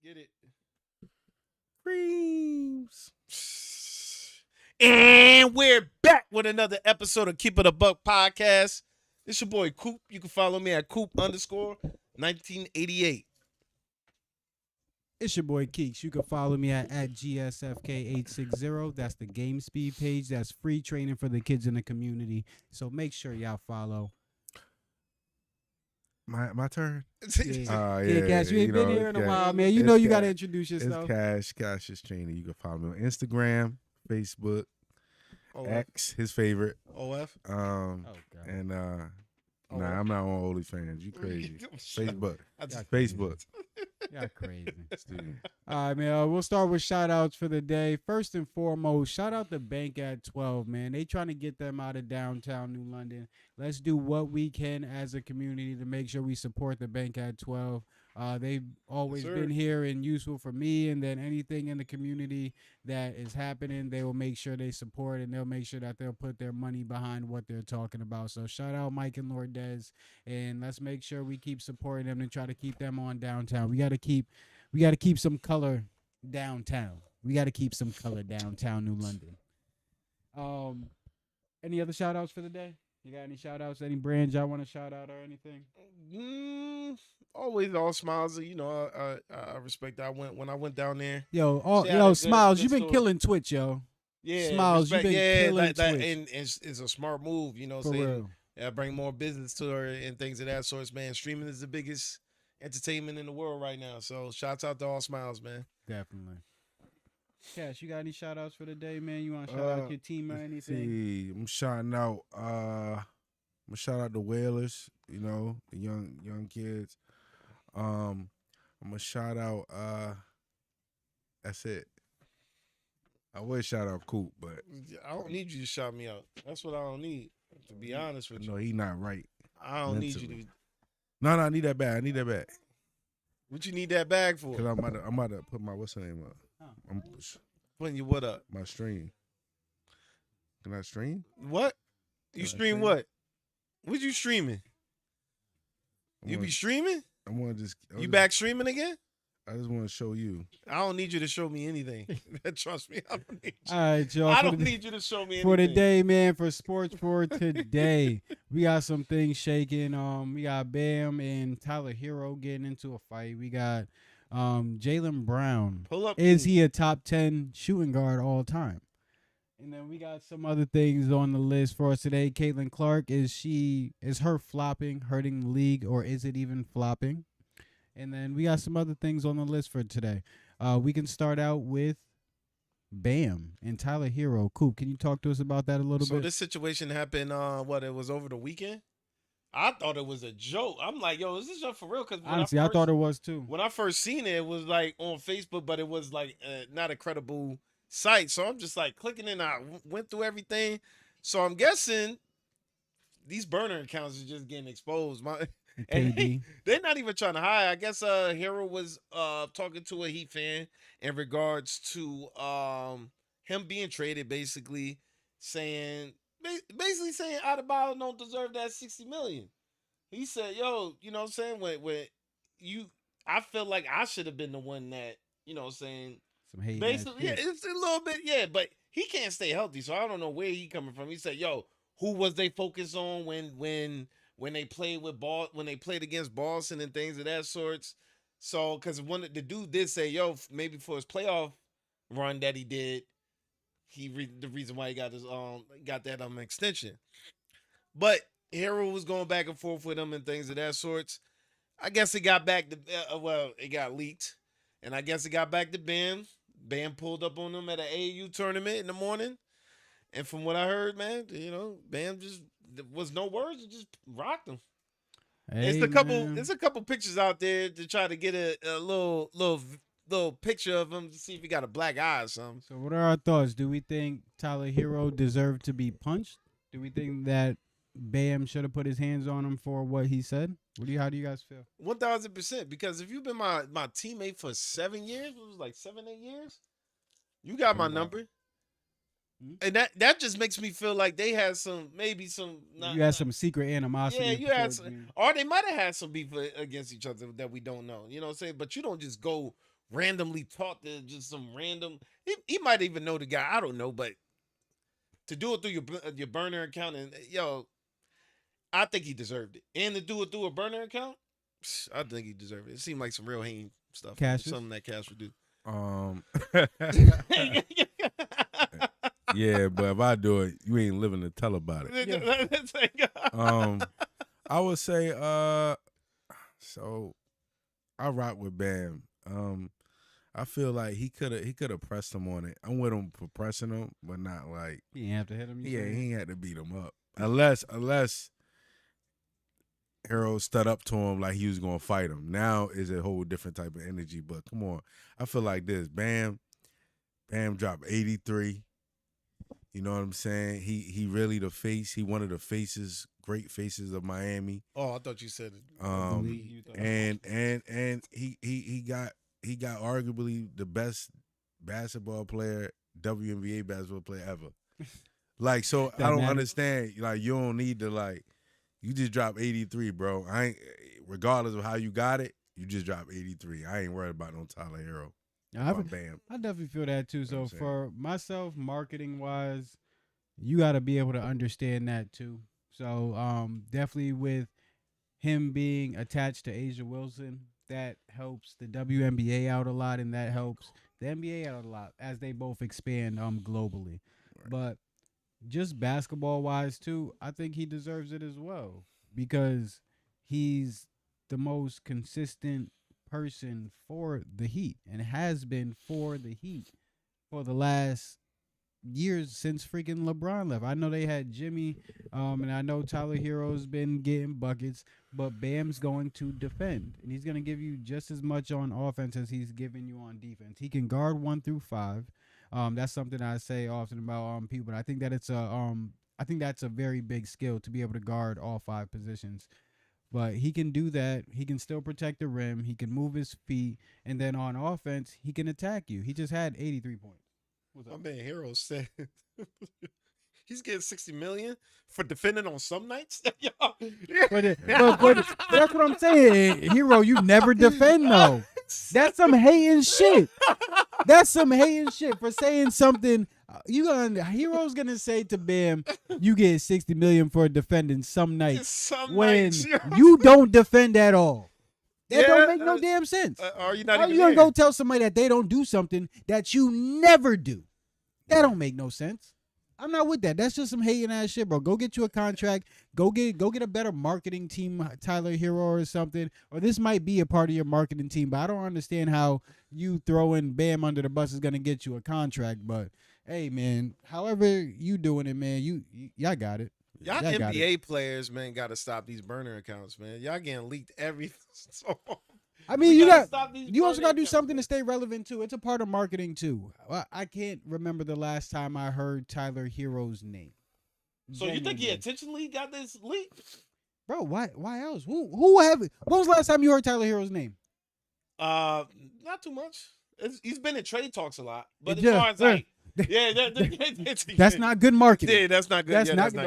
Get it. Creams. And we're back with another episode of Keep It a Buck podcast. It's your boy Coop. You can follow me at Coop_1988. It's your boy Keeks. You can follow me at GSFK860. That's the Game Speed page. That's free training for the kids in the community. So make sure y'all follow. My turn. Yeah, Cash, you ain't been here in a while, man. You know you got to introduce yourself. It's Cash is training. You can follow me on Instagram, Facebook, X, his favorite. OF. God. And nah, I'm not on OnlyFans. You crazy? Facebook. Facebook. Y'all crazy. All right, man. We'll start with shout outs for the day. First and foremost, shout out the Bank at 12, man. They trying to get them out of downtown New London. Let's do what we can as a community to make sure we support the Bank at 12. They've always been here and useful for me, and then anything in the community that is happening, they will make sure they support, and they'll make sure that they'll put their money behind what they're talking about. So shout out Mike and Lord Dez, and let's make sure we keep supporting them and try to keep them on downtown. We got to keep some color downtown. We got to keep some color downtown New London. Any other shout outs for the day? You got any shout outs? Any brands y'all want to shout out or anything? Always all smiles. You know, I respect that. When I went down there. Smiles, you've been killing Twitch, yo. Yeah, Smiles, you've been killing Twitch. And it's a smart move, you know. For real. Yeah, bring more business to her and things of that sort, man. Streaming is the biggest entertainment in the world right now. So shouts out to all smiles, man. Definitely. Cash, you got any shout outs for the day, man? You want to shout out your team or anything? See, I'm shouting out. I'm gonna shout out the Whalers. You know, the young kids. I'm gonna shout out. That's it. I would shout out Coop, but I don't need you to shout me out. That's what I don't need. To be honest with you. No, he not right. I don't need you to. No, I need that bag. I need that bag. What you need that bag for? Cause I'm about to put my what's the name up. I'm putting you what up? My stream. Can I stream? What? You stream what? What you streaming? You be streaming? I want to just. You back streaming again? I just want to show you. I don't need you to show me anything. Trust me, I don't need you. All right, y'all. I don't need you to show me anything. For the day, man, for sports for today, we got some things shaking. We got Bam and Tyler Herro getting into a fight. We got Jaylen Brown. Pull up. Is he a top 10 shooting guard all time? And then we got some other things on the list for us today. Caitlin Clark, is her flopping hurting the league, or is it even flopping? And then we got some other things on the list for today. We can start out with Bam and Tyler Herro. Coop, can you talk to us about that a little bit? So this situation happened, it was over the weekend? I thought it was a joke. I'm like, yo, is this joke for real? Because honestly, I thought it was too. When I first seen it, it was like on Facebook, but it was like not a credible site. So I'm just like clicking and I went through everything. So I'm guessing these burner accounts are just getting exposed. And they're not even trying to hide. I guess Herro was talking to a Heat fan in regards to him being traded, basically saying Adebayo don't deserve that $60 million. He said, yo, you know what I'm saying? When I feel like I should have been the one that, you know what I'm saying? Some hate. Basically, yeah, it's a little bit, yeah, but he can't stay healthy, so I don't know where he coming from. He said, yo, who was they focused on when they played when they played against Boston and things of that sorts. So, because the dude did say, yo, maybe for his playoff run that he did, the reason why he got that extension. But Herro was going back and forth with him and things of that sorts. I guess it got back to it got leaked, and I guess it got back to Bam. Bam pulled up on him at an AAU tournament in the morning, and from what I heard, man, you know, Bam just. There was no words, it just rocked him. Hey, it's a couple pictures out there to try to get a little picture of him to see if he got a black eye or something. So what are our thoughts? Do we think Tyler Herro deserved to be punched? Do we think that Bam should have put his hands on him for what he said? How do you guys feel? 1000%. Because if you've been my teammate for 7 years, it was like 7-8 years, you got my number. And that just makes me feel like they had some you had some secret animosity. Yeah, you had some, or they might have had some beef against each other that we don't know. You know what I'm saying? But you don't just go randomly talk to just some random. He might even know the guy. I don't know, but to do it through your burner account and yo, I think he deserved it. And to do it through a burner account, I think he deserved it. It seemed like some real Hain stuff. Cassius? Something that Cash would do. Yeah, but if I do it, you ain't living to tell about it. I would say, so I rock with Bam. I feel like he could have pressed him on it. I'm with him for pressing him, but not like He didn't have to hit him. he ain't had to beat him up unless Herro stood up to him like he was gonna fight him. Now is a whole different type of energy. But come on, I feel like this. Bam dropped 83. You know what I'm saying? He really the face. He one of the faces, great faces of Miami. Oh, I thought you said it. And he got arguably the best basketball player, WNBA basketball player ever. Like, so I don't understand. Like, you don't need to you just dropped 83, bro. I ain't, regardless of how you got it, you just dropped 83. I ain't worried about no Tyler Herro. Bam. I definitely feel that too. So for myself, marketing wise, you got to be able to understand that too. So definitely with him being attached to Asia Wilson, that helps the WNBA out a lot, and that helps the NBA out a lot as they both expand globally. Right. But just basketball wise too, I think he deserves it as well because he's the most consistent person for the Heat and has been for the Heat for the last years since freaking LeBron left. I know they had Jimmy, and I know Tyler Herro's been getting buckets, but Bam's going to defend, and he's going to give you just as much on offense as he's giving you on defense. He can guard 1 through 5. That's something I say often about people. But I think that that's a very big skill to be able to guard all 5 positions. But he can do that. He can still protect the rim. He can move his feet, and then on offense, he can attack you. He just had 83 points. My man Herro said he's getting $60 million for defending on some nights. but that's what I'm saying, Herro. You never defend though. That's some hating shit. That's some hating shit for saying something. Herro's gonna say to Bam, "You get $60 million for defending some nights when you don't defend at all." That don't make no damn sense. Are you not? How you gonna go tell somebody that they don't do something that you never do? That don't make no sense. I'm not with that. That's just some hating ass shit, bro. Go get you a contract. Go get a better marketing team, Tyler Herro or something. Or this might be a part of your marketing team, but I don't understand how you throwing Bam under the bus is gonna get you a contract. But hey, man, however you doing it, man, y'all got it. Y'all NBA players, man, got to stop these burner accounts, man. Y'all getting leaked every so. I mean, you also got to do something to stay relevant too. It's a part of marketing too. I can't remember the last time I heard Tyler Herro's name. So you think he intentionally got this leaked? Bro, why else? When was the last time you heard Tyler Herro's name? Not too much. He's been in trade talks a lot, but as far as like. That's not good marketing. Yeah, that's not good. That's not good.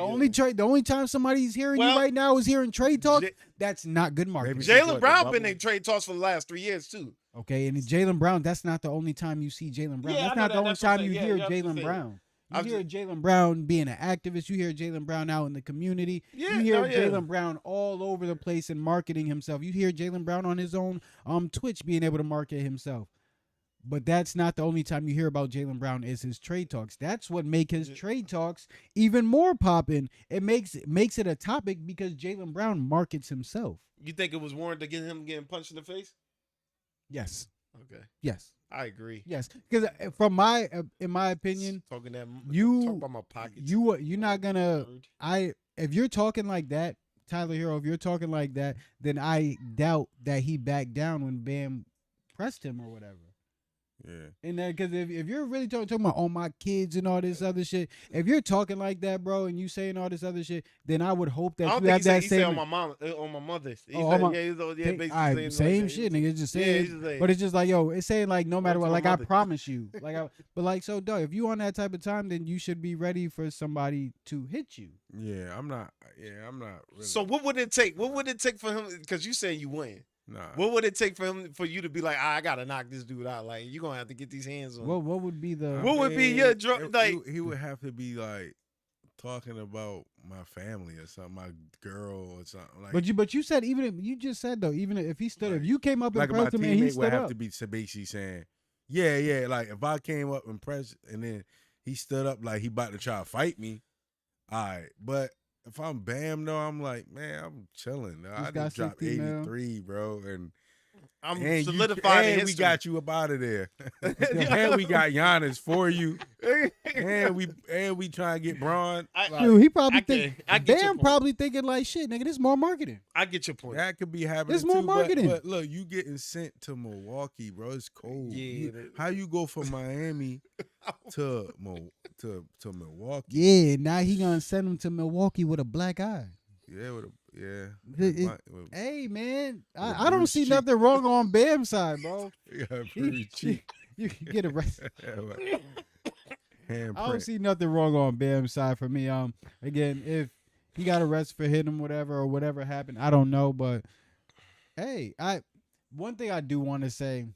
The only time somebody's hearing you right now is hearing trade talk. That's not good marketing. Jaylen Brown been in trade talks for the last 3 years too. Okay, and Jaylen Brown, that's not the only time you see Jaylen Brown. That's not the only time you hear Jaylen Brown. You hear Jaylen Brown being an activist. You hear Jaylen Brown out in the community. You hear Jaylen Brown all over the place and marketing himself. You hear Jaylen Brown on his own Twitch being able to market himself. But that's not the only time you hear about Jaylen Brown is his trade talks. That's what make his trade talks even more popping. It makes it a topic because Jaylen Brown markets himself. You think it was warranted to get him getting punched in the face? Yes. Okay. Yes. I agree. Yes, because in my opinion, talk about my pockets. You're not gonna. If you're talking like that, Tyler Herro, if you're talking like that, then I doubt that he backed down when Bam pressed him or whatever. Yeah. And then, because if you're really talking about all my kids and all this other shit, if you're talking like that, bro, and you saying all this other shit, then I would hope that you have that same. On my mom, on my mother. Basically same shit, nigga. It's just saying, but it's just like, yo, it's saying like no matter what, like I promise you, but like so, dog. If you on that type of time, then you should be ready for somebody to hit you. Yeah, I'm not. Yeah, I'm not. Really. So what would it take? What would it take for him? Because you saying you win. Nah. What would it take for you to be like, I gotta knock this dude out? Like, you gonna have to get these hands on. What would be the What would be your drug? Like, he would have to be like talking about my family or something, my girl or something. Like, but you said even if you just said though, even if he stood, Like- if you came up and like my pressed him and he teammate would stood have up, to be basically saying, yeah. Like if I came up and pressed and then he stood up like he about to try to fight me, all right. But if I'm Bam though, I'm like, man, I'm chilling. I got just dropped 60 mil. 83, bro, and I'm and solidified in and we history. got you up out of there. And we got Giannis for you. and we trying to get Braun. dude, he probably I think get your Bam point. probably thinking like shit, nigga. This is more marketing. I get your point. That could be happening. It's more too, marketing. But look, you getting sent to Milwaukee, bro. It's cold. Yeah, How you go from Miami to Milwaukee? Yeah, now he gonna send him to Milwaukee with a black eye. Yeah, It- with- Hey man, With I don't Bruce see cheek. nothing wrong on Bam's side, bro. yeah, pretty cheap. You can get arrested. I don't Handprint. see nothing wrong on Bam's side for me. Again, if he got arrested for hitting him, whatever happened, I don't know. But hey, one thing I do want to say,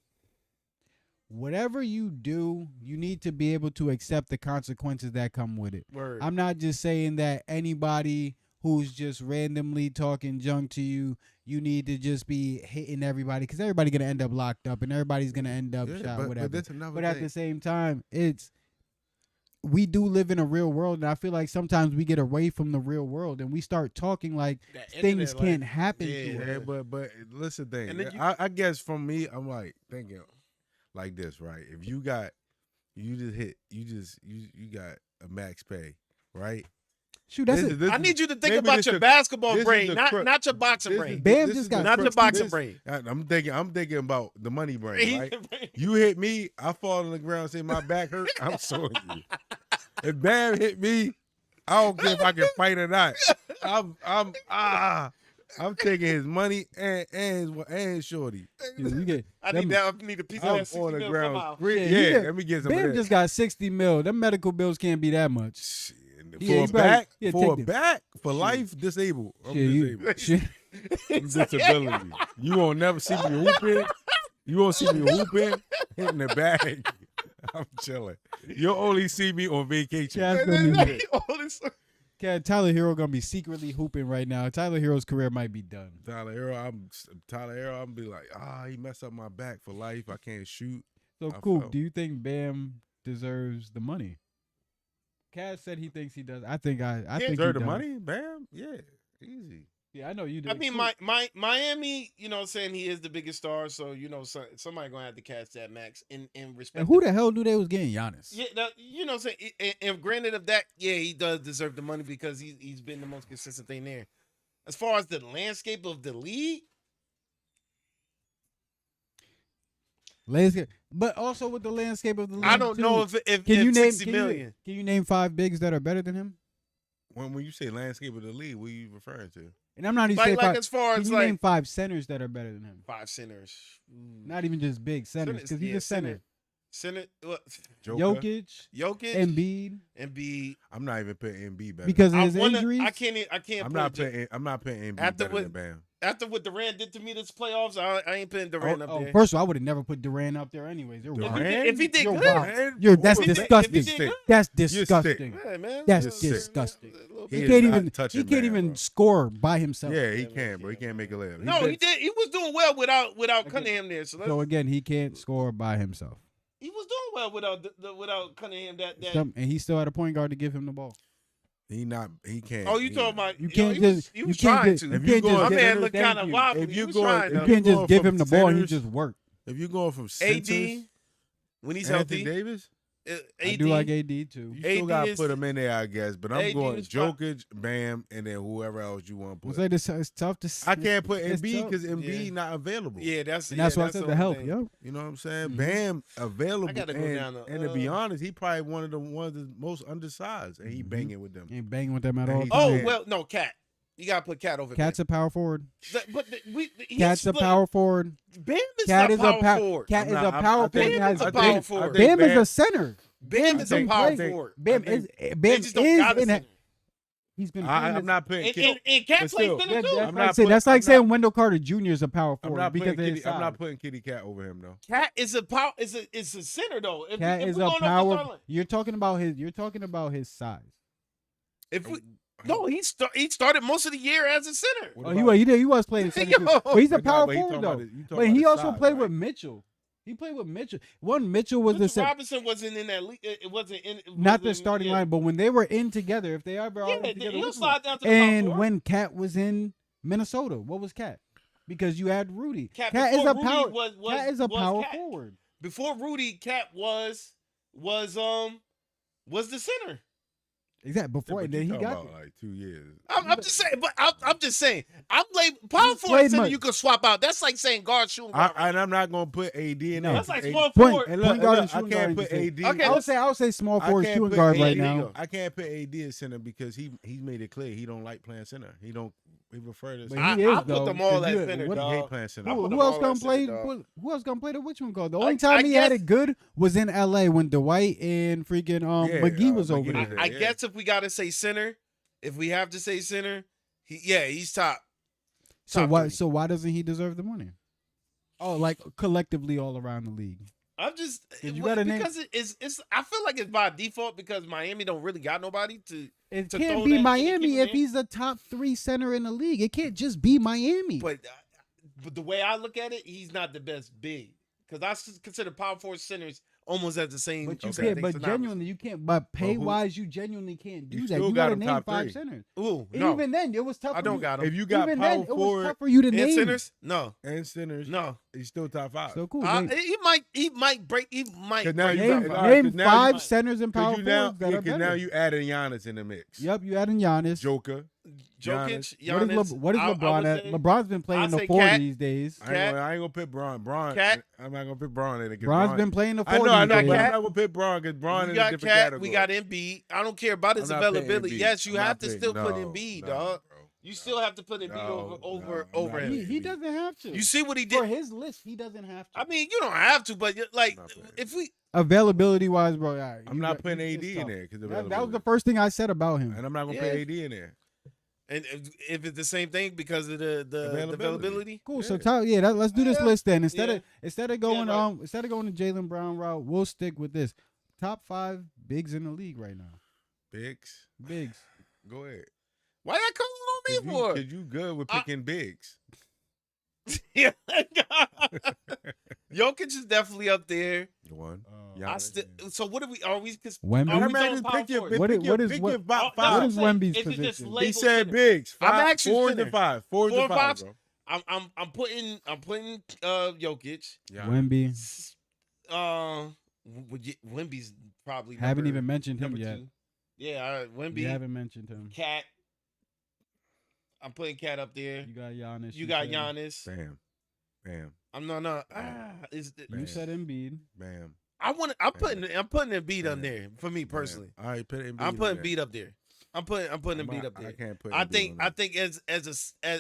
whatever you do, you need to be able to accept the consequences that come with it. Word. I'm not just saying that anybody who's just randomly talking junk to you, you need to just be hitting everybody because everybody's gonna end up locked up and everybody's gonna end up shot, whatever. But that's another But at thing. the same time, we do live in a real world, and I feel like sometimes we get away from the real world and we start talking like That things internet can't life. happen Yeah, to us. Yeah, but listen, thing. And then you- I guess from me, I'm like thinking like this, right? If you got a max pay, right? Shoot, that's This it. is- I need you to think maybe about this your is- basketball this is brain, the not crux. not your boxing This brain. is- Bam this just is got the Not your crux. boxing This- brain. I'm thinking about the money brain, right? You hit me, I fall on the ground, say my back hurt. I'm suing you. If Bam hit me, I don't care if I can fight or not. I'm taking his money and Shorty. You get, I them- need a piece of I'm that 60 on the mil ground. somehow. Yeah, he get- let me get some of Bam that. just got 60 mil. Them medical bills can't be that much. Shit, Yeah, for you a better- back, yeah, for a take it. back, for life, disabled. I'm disabled. Shit. I'm disability. You won't never see me hooping. You won't see me hooping, hitting the bag. I'm chilling. You'll only see me on vacation. Cat's gonna be- All this- Cat, Tyler Herro gonna be secretly hooping right now. Tyler Herro's career might be done. Tyler Herro, I'm be like, he messed up my back for life. I can't shoot. So I cool. felt- Do you think Bam deserves the money? Cat said he thinks he does. I think think he Deserve the does. money? Bam? Yeah. Easy. Yeah, I know you do. I mean, Miami, you know what I'm saying, he is the biggest star, so, you know, somebody going to have to catch that max in respect. And who the hell knew they was getting Giannis? Yeah, you know what I'm saying? And granted of that, yeah, he does deserve the money because he's been the most consistent thing there. As far as the landscape of the league, Landscape, but also with the landscape of the league. I don't too. know if Can you name 60 million. Can you name 5 bigs that are better than him? When you say landscape of the league, what are you referring to? And I'm not even saying Like 5. as far Can as you like name 5 centers that are better than him? 5 centers. Not even just big centers, because he's a center. Center, what? Jokic, Jokic, Embiid, I'm not even putting MB better. because of I his injuries. I can't. I'm put not it- putting MB After better what- than Bam. After what Durant did to me this playoffs, I ain't putting Durant up there. First of all, I would have never put Durant up there anyways. You're Durant? wild. If he did You're good, wild. That's If he did- disgusting. if he did good, That's You're sick. disgusting. yeah, man. That's Just disgusting. a little He He is bit. can't not even. touching He can't man, even bro. score by himself. Yeah, he can, bro. He can't make a layup. No, he did. He was doing well without Cunningham there. So, So again, he can't score by himself. he was doing well without Cunningham. That And he still had a point guard to give him the ball. He can't. oh, you he talking not. about? You He can't was, just. he You was can't trying just. to. You If you can't go- just My Thank man give- looked thank kind of you. wobbly. If He you was go- trying, if though. You can't just going give from him the ball. He centers- just worked. If you're going from AD centers, when he's Anthony healthy. Davis, I do like AD too. you still got AD to is- put him in there, I guess. But I'm AD going is fine. Jokic, Bam, and then whoever else you want to It's put. like it's tough to. I can't put it's Embiid tough. because Embiid Yeah. not available. Yeah, that's And that's yeah, why I said the health. thing. Yep. You know what I'm saying? Mhm. Bam available. I gotta go and, down to, and to be honest, he probably one of the most undersized, and he Mhm. banging with them. Ain't banging with them at And all. he- Oh Yeah. well, no, Cat. You gotta put Cat over. Cat's a power forward. But he's Cat's a split- power forward. Bam is Cat a is a power power. forward. Cat is I'm a not- power I think- forward. Bam is a I power think- forward. I think Bam is a center. Bam is a think- power I think- forward. Bam I is think- Bam They just don't got a is in center. He's been. I'm not putting. And Cat but plays still, center Yeah, too. that's like saying Wendell Carter Jr. is a power I'm forward not because putting of his Kitty. I'm not size. putting Kitty Cat over him though. Cat is a power. Is a center though. If Cat we, if is we a going off the power. starting line- You're talking about his. You're talking about his size. If we, no, he started most of the year as a center. What Oh, about- he was playing center too. Yo. But he's a But nah, power but he forward talking though. about his- you talking But about he his also size, played right? with Mitchell. He played with Mitchell. Mitchell was the Mitchell center. Robinson wasn't in that league. It wasn't in. Not the wasn't- starting yeah. line, but when they were in together, if they ever all Yeah, went together, he'll with slide down to the and power when Cat was in Minnesota, what was Cat? Because you had Rudy. Cat Cat is before a Rudy power. was Cat is a power Cat. forward. Before Rudy, Cat was the center. Exactly. Before Yeah, but then you he talking got. about like 2 years. I'm just saying, but I'm just saying. I'm like power He's forward played center. much. You can swap out. That's like saying guard shooting guard. And I'm not gonna put AD in No. there. That's like AD small Point- forward. And look, Point guard and I shooting can't guard, put you AD. can Okay, I would say small I forward can't shooting put guard AD right now. I can't put AD at center because he's made it clear he don't like playing center. He prefer to. But I he is put though. them all 'cause at you- center, what- he dog. hate playing center. I put Who them else all gonna at play? center, dog. Who else gonna play the Richmond guard? The I- only time I he had guess- it good was in LA when Dwight and freaking Yeah, McGee was over McGee there. was I guess if we gotta say center, if we have to say center, he's top. So top why? three. So why doesn't he deserve the money? Oh, like collectively all around the league. I'm just Did you gotta name- because it's. I feel like it's by default because Miami don't really got nobody to. It To can't throw be that- Miami keep it if in. he's the top 3 center in the league. It can't just be Miami. But the way I look at it, he's not the best big because consider power forward centers almost at the same. But you Okay. can't. But synonymous. genuinely, you can't. But pay who- wise, you genuinely can't do You that. still You got gotta him name top 5 3. centers. Ooh, And no, even then, it was tough. I for don't you. got him. If you got Even power then, it was forward tough for you to And name. centers, no, and centers, no. he's still top 5. So cool. He Name, might break. He might. 'Cause now break you name, got- five. all right, name 'cause now you 5 might- centers and power Because forwards that are better. now you added Giannis in the mix. Yep, you adding Giannis. Joker. Jokic, What is, Giannis. what is I LeBron would at? say- LeBron's been playing I'd the say 4 Cat. these days. I ain't gonna put Braun. Cat. I'm not gonna put Braun in it. 'cause Bron's Braun- been playing the 4 I know, these but I'm days. Cat. not gonna put Braun because Braun We is a got different Cat. category. We got Embiid. I don't care about his I'm not putting availability. Embiid. Yes, you I'm have not to putting- still put no, Embiid, no, dog. bro. You still have to put Embiid No, over no, over no. him. He doesn't have to. You see what he For did? his list, he doesn't have to. I mean, you don't have to, but like, I'm not putting if we, Availability wise, bro, all right, I'm you not got- putting it's AD in tough. there because That was the first thing I said about him. and I'm not gonna Yeah. put AD in there. and if it's the same thing because of the availability. Cool. So Yeah. let's do this Yeah. list then. Instead Yeah. of going right. instead of going the Jaylen Brown route, we'll stick with this. Top 5 bigs in the league right now. Bigs. Bigs. Go ahead. Why that coming on me for? Because you good with I- picking bigs. Yeah. Jokic is definitely up there. One. I Giannis. still. So what are we? Are we? Wemby? Are we I'm going just power pick your forward? What is- what is- pick what- your top That's What I'm is five. saying. Wemby's Is it just position? labeled He said center? bigs. I'm Five, actually 4s center. and 5. 4s Four and and 5, fives? bro. I'm putting Jokic. Yeah. Wemby. Wemby's probably Haven't number- even mentioned him number yet. 2. Yeah, all right, Wemby. You haven't mentioned him. Cat. I'm putting Cat up there. You got Giannis. You got said- Giannis. Bam. I'm no. Is You Man. said Embiid. Bam. I'm putting Embiid up there for me personally. All right, put Embiid I'm putting in Embiid up there. I'm putting Embiid up there. I can't put I Embiid think on I think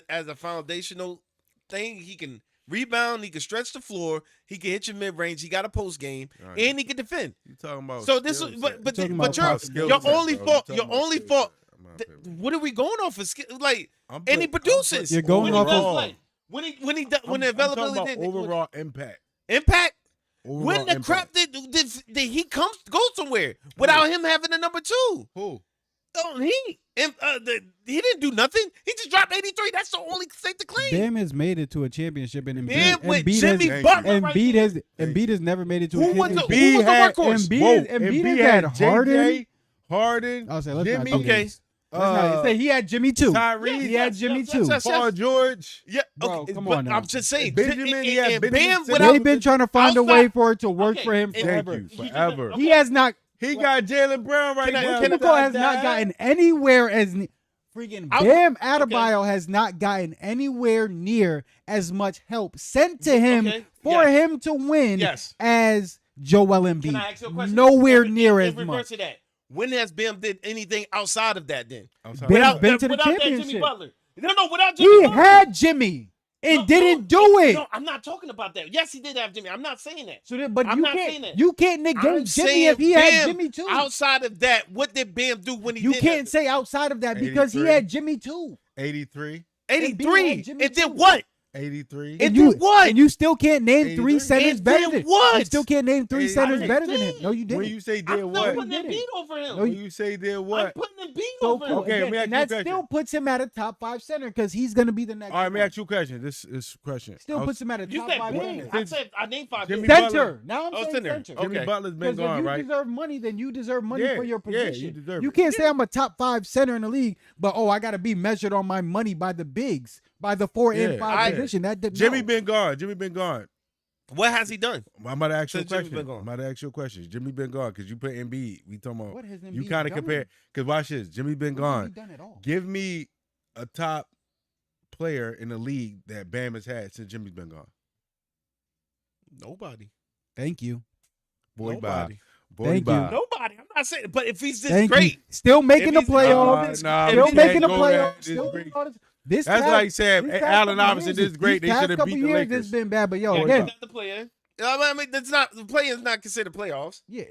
as a foundational thing, he can rebound, he can stretch the floor, he can hit your mid range, he got a post game, there. All right. and he can defend. You talking about So this skill is set. but Talking but about your top skill your set, only bro. fault You your talking about only skill fault. set. I'm not th- putting- what are we going off for skill? Like I'm and he putting- produces. You're going when he off does of- play. When the I'm talking availability about did overall impact. impact. Overall When the impact. crap did he go somewhere without him having a number 2? Who? Oh, he didn't do nothing. He just dropped 83. That's the only thing to claim. Bam has made it to a championship, and Bam with Embiid Jimmy has, Butler. right Embiid there. has Embiid has never made it to a Who was the championship. workhorse? Embiid has had Harden. JJ, Harden, I'll say, let's not Jimmy, do Okay. this. Let's not say he had Jimmy too. Tyrese, He had Jimmy too. Paul George. Yeah, Bro, okay, come but on now. I'm just saying. Benjamin, he had and Benjamin Bam Simmons. without They've been trying to find a outside- way for it to work Okay, for him and- Thank forever. you. Forever. He has not. He got Jaylen Brown right Can I- now. can I- Typical has not gotten anywhere as freaking I- Bam Adebayo has not gotten anywhere near as much help sent to him Okay, for yes. him to win Yes. as Joel Can I ask you a Embiid. question? Nowhere In near as reverse much. of that. When has Bam did anything outside of that then? I'm sorry. Bam Without been to the without that Jimmy championship. Butler. No, without Jimmy He Butler. had Jimmy. and didn't do it. No, I'm not talking about that. Yes, he did have Jimmy. I'm not saying that. So but I'm you not can't. saying that. You can't negate I'm Jimmy if he saying had Bam, Jimmy too. Outside of that, what did Bam do when he You did can't that? say outside of that because he 83. had Jimmy too. 83. 83. Jimmy It did too. what? 83. It did what? And you still can't name 3 83. centers It better did than what? You still can't name 3 Hey, centers I better than him. didn't. No, you didn't. When you say I'm did still what? putting You Embiid didn't. over him. No, When you say did I'm what? putting Embiid So over cool. him. Okay, let me ask and you a that question. still puts him at a top 5 center because he's gonna be the next. All right, let me one. ask you a question. This question. Still puts him at a You top said 5 big. center. I named 5 Jimmy bigs. Butler. Center. Now I'm Oh, saying center. center. Okay. Jimmy Butler's been Because if gone, you right? deserve money, then you deserve money Yeah, for your yeah, position. you deserve You it. can't say I'm a top 5 center in the league, but I got to be measured on my money by the bigs, by the 4 and Yeah, 5 yeah. position. Jimmy no. been gone. Jimmy been gone. What has he done? I'm about to ask you a Since Jimmy question. been gone. I'm about to ask you a question. Jimmy been gone because you put Embiid. We talking about What has you Embiid kind of done? compare because watch this. Jimmy been What has gone. he done at all? Give me a top player in the league that Bam has had since Jimmy's been gone. Nobody. Thank you. Boy, Nobody. bye. Boy, Thank you. bye. Nobody. I'm not saying. But if he's this Thank great, you. Still making the If he's- playoffs. Nah, Still we making can't the go there. playoffs. This Still great. doing all this. This That's past- like saying these past Allen couple Iverson years- is great. They these should have past beat couple the years, Lakers. It's been bad, but yo, yeah, again, he's not the player. I mean, that's not the play is not considered playoffs. yeah,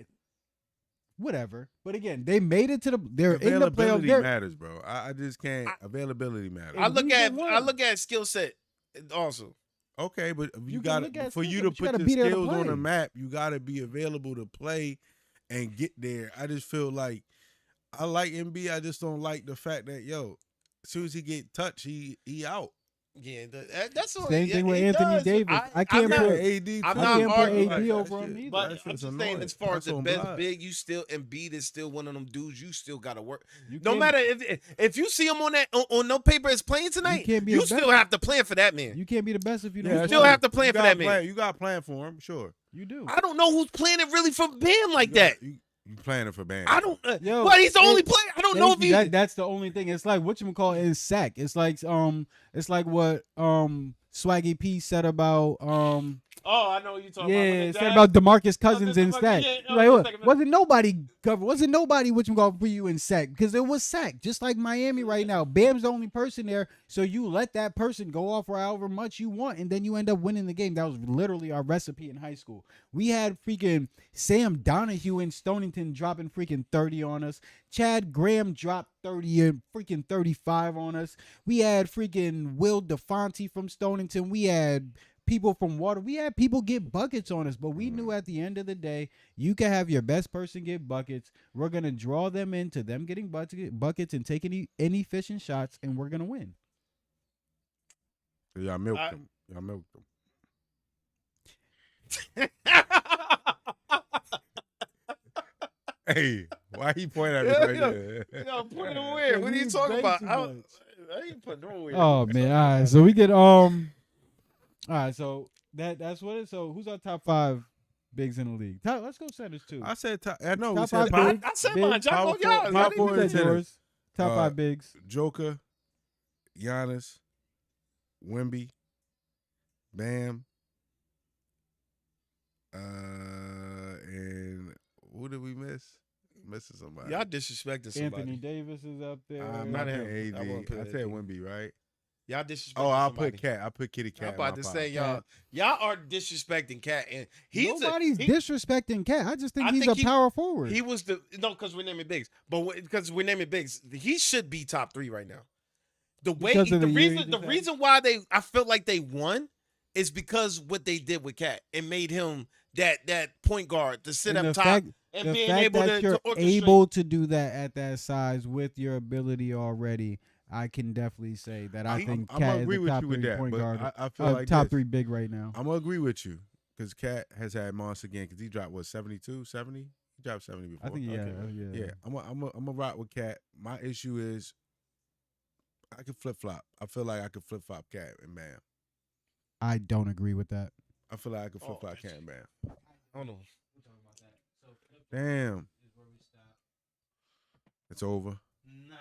whatever. But again, they made it to the. They're in the playoffs. Availability They're, matters, bro. I just can't. Availability matters. I look reason at why. skill set also. Okay, but You you can got look at for skills, you but to you put gotta the be there to skills on play. the map, you got to be available to play and get there. I just feel like I like MB. I just don't like the fact that as soon as he get touched, he out. Yeah, that's all. Same yeah, thing with he Anthony does. Davis. I can't I'm not- put- AD. I'm I not can't put arguing. AD over him either. But That I'm shit's just saying, annoying. as far as That's the on best block. big, Embiid is still one of them dudes. You still got to work. You No can't- matter if you see him on no paper as playing tonight, can't be you the still best. have to plan for that man. You can't be the best if you don't. Yeah, play. still have to plan you for gotta that man. plan- You got to plan for him, sure. You do. I don't know who's planning really for Bam like that. You planning for Bam? I don't. Yo, well, he's the only it- player. I don't know if he. That's the only thing. It's like whatchamacallit is sack. It's like what Swaggy P said about Oh, I know what you're talking yeah, about. said about DeMarcus Cousins the and fuck- sack. yeah, He's like, one what, second. wasn't nobody cover? Wasn't nobody whatchamacallit for you in sack because it was sack, just like Miami right now. Bam's the only person there, so you let that person go off for however much you want, and then you end up winning the game. That was literally our recipe in high school. We had freaking Sam Donahue in Stonington dropping freaking 30 on us. Chad Graham dropped 30 and freaking 35 on us. We had freaking Will DeFonte from Stonington. We had people from Water. We had people get buckets on us, but we knew at the end of the day, you can have your best person get buckets. We're going to draw them into them getting buckets and taking inefficient shots, and we're going to win. Y'all milked them. Y'all milked them. Hey, why he pointing at me right there? Yo, put him weird. What are you talking about? I ain't putting no weird. Oh, man. All right, so we get all right, so that's what it is. So who's our top 5 bigs in the league? Let's go centers too. I said top. I know. We Top said five power, bigs. I said Big, mine. Y'all power go y'all. forward, I power didn't forward even You say said centers. yours. Top 5 bigs. Joker, Giannis, Wemby, Bam, and who did we miss? Missing somebody. Y'all disrespecting somebody. Anthony Davis is up there. I'm not not him. AD. I won't put I AD. said Wemby, right? Y'all disrespecting Oh, I'll somebody. put Cat. I put Kitty Cat. I'm about to say y'all are disrespecting Cat, and Nobody's disrespecting Cat. I just think I he's think a power forward. He was because we're naming bigs, but because we're naming bigs, he should be top 3 right now. The way Because of the the year he reason the just had. reason why I felt like they won is because what they did with Cat. It made him that point guard to sit And up the top fact- and the being fact able that to you're orchestrate. able to do that at that size with your ability already, I can definitely say that I think I'm Cat gonna is agree the with top you with 3 that, point but guard. I feel like top this. 3 big right now. I'm gonna agree with you because Cat has had monster again because he dropped 72, 70. He dropped 70 before. I think yeah. I'm a rock with Cat. My issue is I can flip flop. I feel like I could flip flop Cat and Bam. I don't agree with that. I feel like I could flip flop Cat and Bam. Hold on. Damn. It's over. Nah,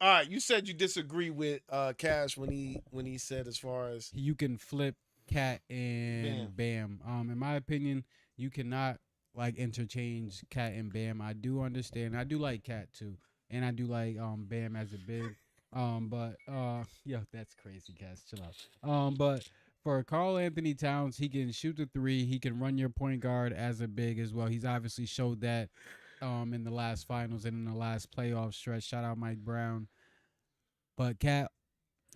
All right, you said you disagree with Cash when he said as far as You can flip Cat and Bam. In my opinion, you cannot like interchange Cat and Bam. I do understand. I do like Cat too, and I do like Bam as a big. But yo, that's crazy, guys. Chill out. But for Carl Anthony Towns, he can shoot the three. He can run your point guard as a big as well. He's obviously showed that in the last finals and in the last playoff stretch. Shout out Mike Brown. But Cat,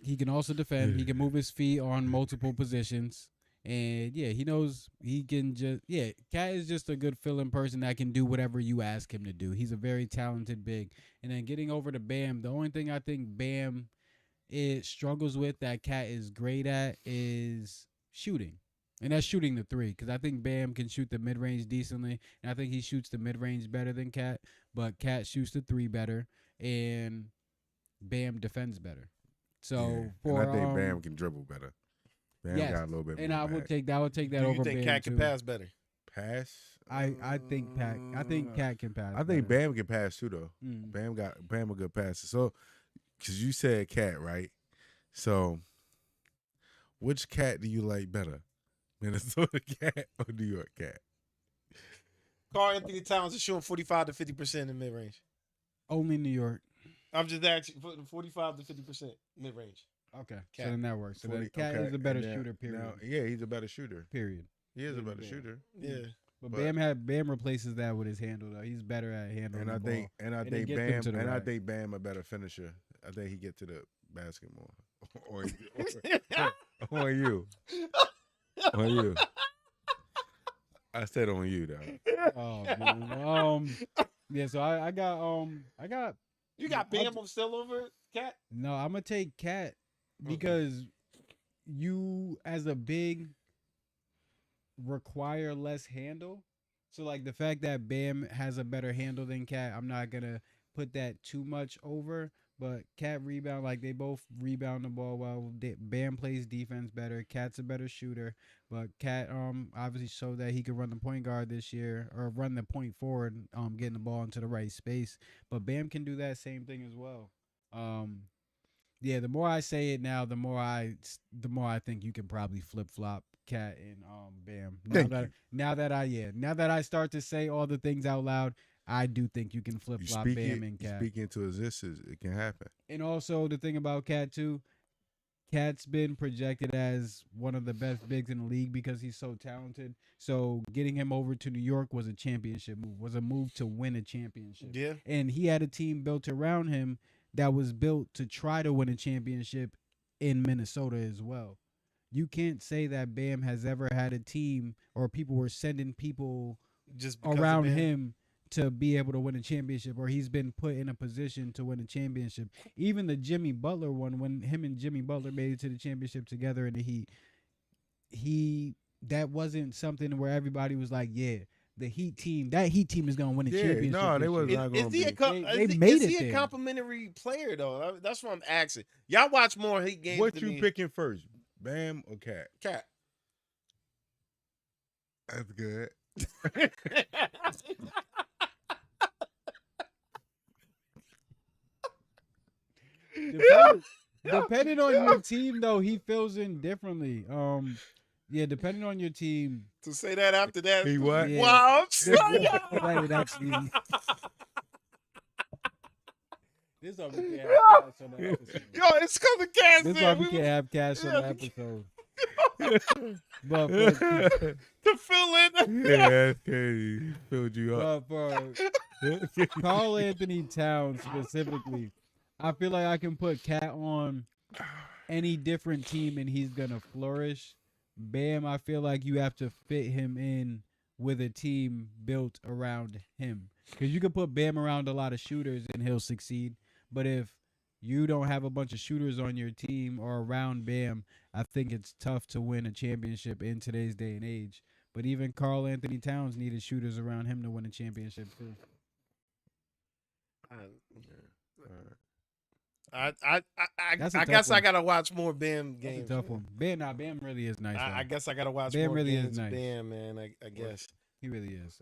he can also defend. He can move his feet on multiple positions. And yeah, he knows he can just Cat is just a good filling person that can do whatever you ask him to do. He's a very talented big. And then getting over to Bam, the only thing I think Bam it struggles with that Cat is great at is shooting. And that's shooting the three. Because I think Bam can shoot the mid range decently. And I think he shoots the mid range better than Cat. But Cat shoots the three better. And Bam defends better. So for and I think Bam can dribble better. Bam got a little bit. And more I would back. take that. I would take that do over you think Bam Cat too. can pass better? Pass. I think Cat can pass. I think better. Bam can pass too though. Mm. Bam a good passer. So, because you said Cat, right? So, which Cat do you like better, Minnesota Cat or New York Cat? Carl Anthony Towns is shooting 45 to 50% in mid range. Only New York. I'm just asking 45 to 50% mid range. Okay, Cat. so then that works. So 40 then Cat okay, is a better and now- shooter. Period. now- yeah, he's a better shooter. Period. He is a Yeah, better Bam. shooter. Yeah. But But- Bam replaces that with his handle though. He's better at handling And the I ball. think and I And it think gets him Bam to the and I rack. think Bam a better finisher. I think he get to the basket more. or you. On you. I said on you though. Oh man. Yeah. So I got. You got Bam still over Cat? No, I'm gonna take Cat because you as a big require less handle. So like the fact that Bam has a better handle than Cat, I'm not gonna put that too much over. But Cat rebound, like they both rebound the ball well. Bam plays defense better. Cat's a better shooter, but Cat obviously showed that he could run the point guard this year or run the point forward, getting the ball into the right space. But Bam can do that same thing as well. Yeah, the more I say it now, the more I think you can probably flip flop Cat and Bam. Now that I start to say all the things out loud, I do think you can flip You flop speak Bam it, and you Cat. speak into existence. It can happen. And also the thing about Cat too, Cat's been projected as one of the best bigs in the league because he's so talented. So getting him over to New York was a championship move, was a move to win a championship. Yeah. And he had a team built around him that was built to try to win a championship in Minnesota as well. You can't say that Bam has ever had a team or people were sending people Just because of around Bam? him to be able to win a championship, or he's been put in a position to win a championship. Even the Jimmy Butler one, when him and Jimmy Butler made it to the championship together in the Heat, that wasn't something where everybody was like, yeah, that Heat team is gonna win a championship. No, they this was year. not Is gonna he be. a co- They is he- made is it he a there. complimentary player though? That's what I'm asking. Y'all watch more Heat games. What than you me. picking first, Bam or Cat? Cat? That's good. Depending on your team, though, he fills in differently. Yeah, depending on your team. To say that after that, He what? Yeah. Wow, I'm sorry. Right, actually. This is why we can't have cash on the episode. Yo, it's coming cast This is in. why we can't have cash on the episode. But for, To fill in. Yeah, that's crazy. Filled you up. but for Carl Anthony Towns specifically, I feel like I can put Cat on any different team and he's gonna flourish. Bam, I feel like you have to fit him in with a team built around him. Because you can put Bam around a lot of shooters and he'll succeed. But if you don't have a bunch of shooters on your team or around Bam, I think it's tough to win a championship in today's day and age. But even Carl Anthony Towns needed shooters around him to win a championship too. I That's a tough guess I one. gotta watch more Bam That's games. a tough one. Bam really is nice. I though. guess I gotta watch Bam more really is games. nice. Bam, man. I guess. He really is.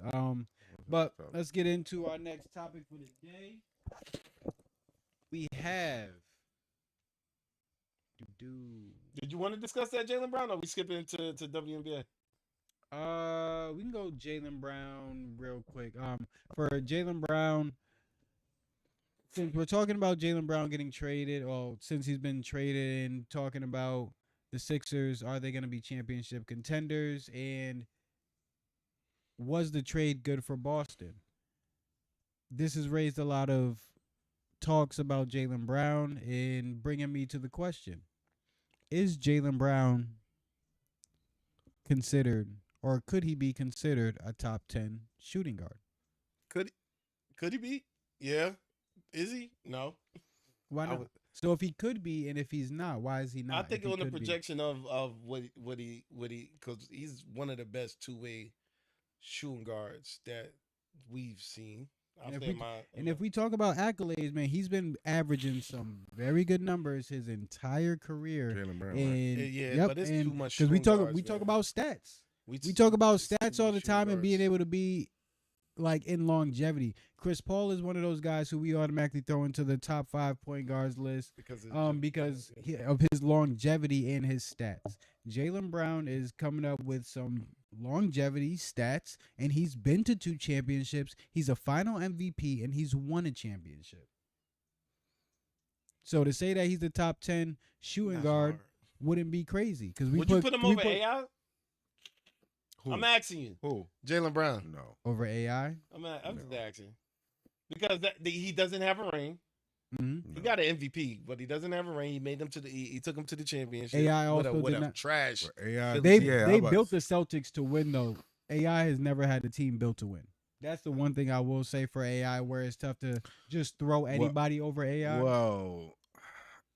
But let's get into our next topic for the day. we have. Do. Did you want to discuss that Jaylen Brown, or we skipping to WNBA? We can go Jaylen Brown real quick. For Jaylen Brown, since we're talking about Jaylen Brown getting traded, or since he's been traded, and talking about the Sixers, are they going to be championship contenders? And was the trade good for Boston? This has raised a lot of talks about Jaylen Brown, and bringing me to the question: is Jaylen Brown considered, or could he be considered, a top 10 shooting guard? Could he be? Yeah. Is he? No. Why not? So if he could be, and if he's not, why is he not? I think if he on the could be? projection of what he because he's one of the best two-way shooting guards that we've seen. And if we talk about accolades, man, he's been averaging some very good numbers his entire career. Jaylen Brown, And yeah, but it's too much. Because we talk man. about stats. We talk about stats all the time and being able to be like in longevity. Chris Paul is one of those guys who we automatically throw into the top 5 point guards list because of his longevity and his stats. Jaylen Brown is coming up with some longevity stats, and he's been to 2 championships. He's a final MVP, and he's won a championship. So to say that he's the top 10 shooting guard wouldn't be crazy. Would you put him over AI? Who? I'm asking you. Who? Jaylen Brown. No. Over AI? I'm just asking. Because he doesn't have a ring. Mm-hmm. He got an MVP, but he doesn't have a ring. He made them he took him to the championship. AI also with did a not. Trash. AI. They built the Celtics to win, though. AI has never had a team built to win. That's the one thing I will say for AI, where it's tough to just throw anybody over AI. Well,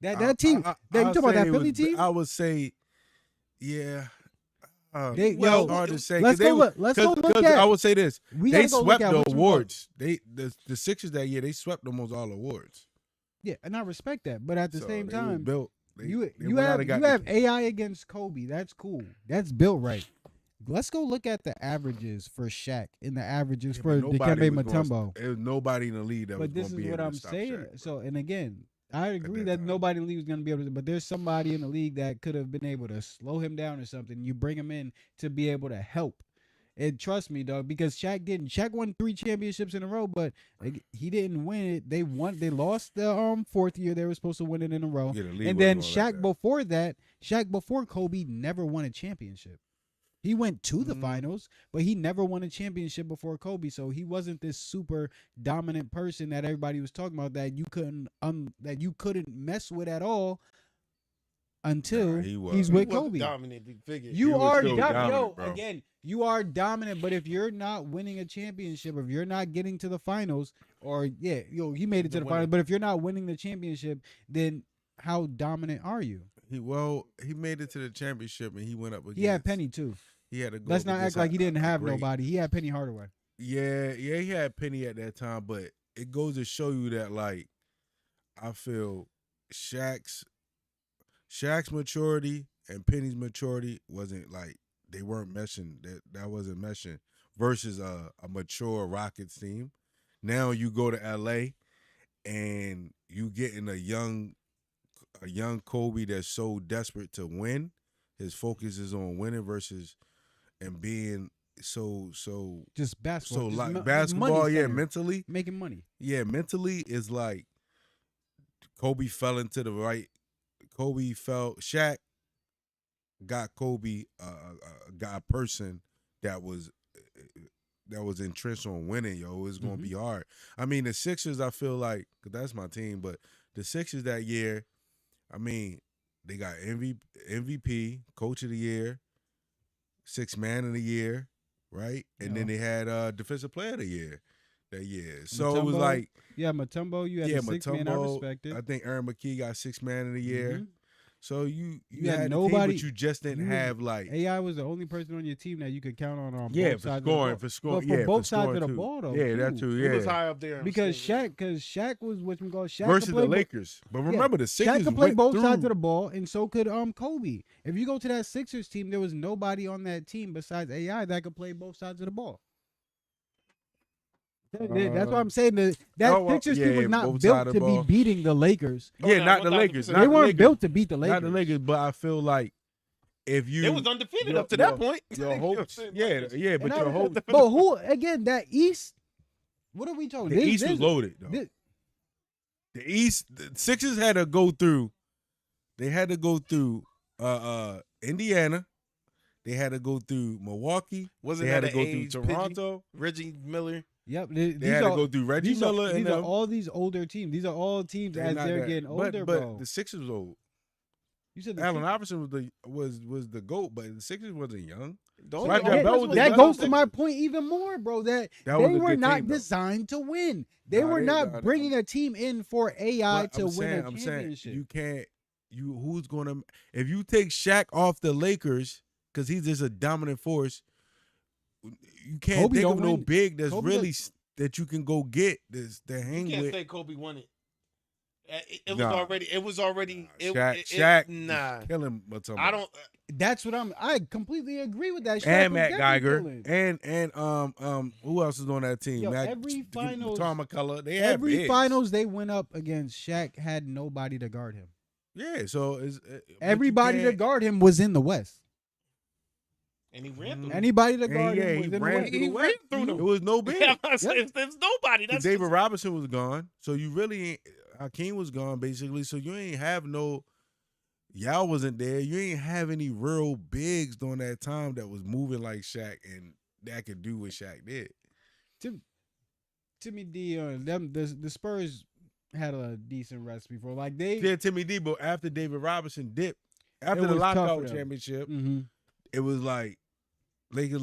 that team. You talking about that Philly team? I would say, yeah. Hard to say. Let's go look at. I would say this: they swept the awards. The Sixers that year, they swept almost all awards. Yeah, and I respect that, but at the same time, you have AI against Kobe. That's cool. That's built right. Let's go look at the averages for Shaq and the averages for Dikembe Mutombo. There's nobody in the league that was going to be able to stop Shaq. But this is what I'm saying. So, and again, I agree that nobody in the league was going to be able to, but there's somebody in the league that could have been able to slow him down or something. You bring him in to be able to help. And trust me, dog, because Shaq didn't. Shaq won 3 championships in a row, but he didn't win it. They lost the 4th year they were supposed to win it in a row. And then Shaq before Kobe never won a championship. He went to the finals, but he never won a championship before Kobe. So he wasn't this super dominant person that everybody was talking about that you couldn't mess with at all until he's with Kobe. Dominant figure. You are dominant. Again, you are dominant, but if you're not winning a championship, if you're not getting to the finals, or he made it to the finals, but if you're not winning the championship, then how dominant are you? He made it to the championship and he went up against. He had Penny too. He had to go. Let's not act like he didn't have nobody. He had Penny Hardaway. Yeah, he had Penny at that time, but it goes to show you that, like, I feel Shaq's maturity and Penny's maturity wasn't like, they weren't meshing. That wasn't meshing versus a mature Rockets team. Now you go to LA and you getting a young Kobe that's so desperate to win. His focus is on winning versus and being so just basketball. So like basketball, mentally making money. Yeah, mentally is like Kobe fell into the right. Shaq got Kobe, got a person that was entrenched on winning. Yo, it's gonna be hard. I mean, the Sixers, I feel like, cause that's my team, but the Sixers that year, I mean, they got MVP, Coach of the Year, Sixth Man of the Year, right? And then they had Defensive Player of the Year that year. So Mutombo, it was like, Mutombo, you had the Sixth Man. I respect it. I think Aaron McKee got Sixth Man of the Year. So you had nobody, team, but you just didn't have like AI was the only person on your team that you could count on both sides for scoring, but for both sides of the ball though. Yeah, that's true. Yeah, he was high up there because Shaq was what you call Shaq versus the Lakers. But remember, the Sixers Shaq could play both sides of the ball, and so could Kobe. If you go to that Sixers team, there was nobody on that team besides AI that could play both sides of the ball. That's what I'm saying. That Sixers team was not both built sides of to the be ball. beating the Lakers. Yeah, no, not the 1000%. Lakers. They Not the weren't Lakers. built to beat the Lakers. Not the Lakers, but I feel like if you They was undefeated your- up to your- that point. your You know what I'm hopes, saying? yeah, but And your hopes, But who again? That East. What are we talking? the East was loaded though. The East, the Sixers had to go through. They had to go through Indiana. They had to go through Milwaukee. Wasn't They had that to go an through age, Toronto. Reggie Miller. Yep. They had to go through Reggie Miller and These are them. all these older teams. These are all teams They're as not they're that- getting but, older, but bro. the Sixers was old. You said the Allen Sixers- Iverson was the GOAT, but the Sixers wasn't young. The Right, only- that was the that young goes to Sixers. my point even more, bro. That That they was a were good not team, though. designed to win. They Nah, were they- not nah, bringing a team in for AI But to I'm win saying, a I'm championship. saying you can't. Who's gonna if you take Shaq off the Lakers because he's just a dominant force. You can't Kobe think don't of no win. big that's Kobe really does- that you can go get this to You hang can't with. say Kobe won it. It was Nah. already. It was already. Shaq, Nah. killing. What's I don't. That's what I completely agree with that. Shaq And was Matt definitely Geiger killing. and who else is on that team? Yo, Matt, every finals- Tom McCullough. They had Every bigs. finals they went up against, Shaq had nobody to guard him. Yeah, so it's but you Everybody to can't- guard him was in the West. And he ran through. Anybody to And guard yeah, him he was in the ran West. through He the ran West. through them. It was no big. Yeah, there's nobody. That's David Robinson was gone, so you really ain't. Hakeem was gone basically, so you ain't have no. Y'all wasn't there. You ain't have any real bigs during that time that was moving like Shaq and that could do what Shaq did. Timmy D, the Spurs had a decent recipe for like they. Yeah, Timmy D, but after David Robinson dipped, after It the was tough lockout for them. championship, Mhm. it was like Lakers.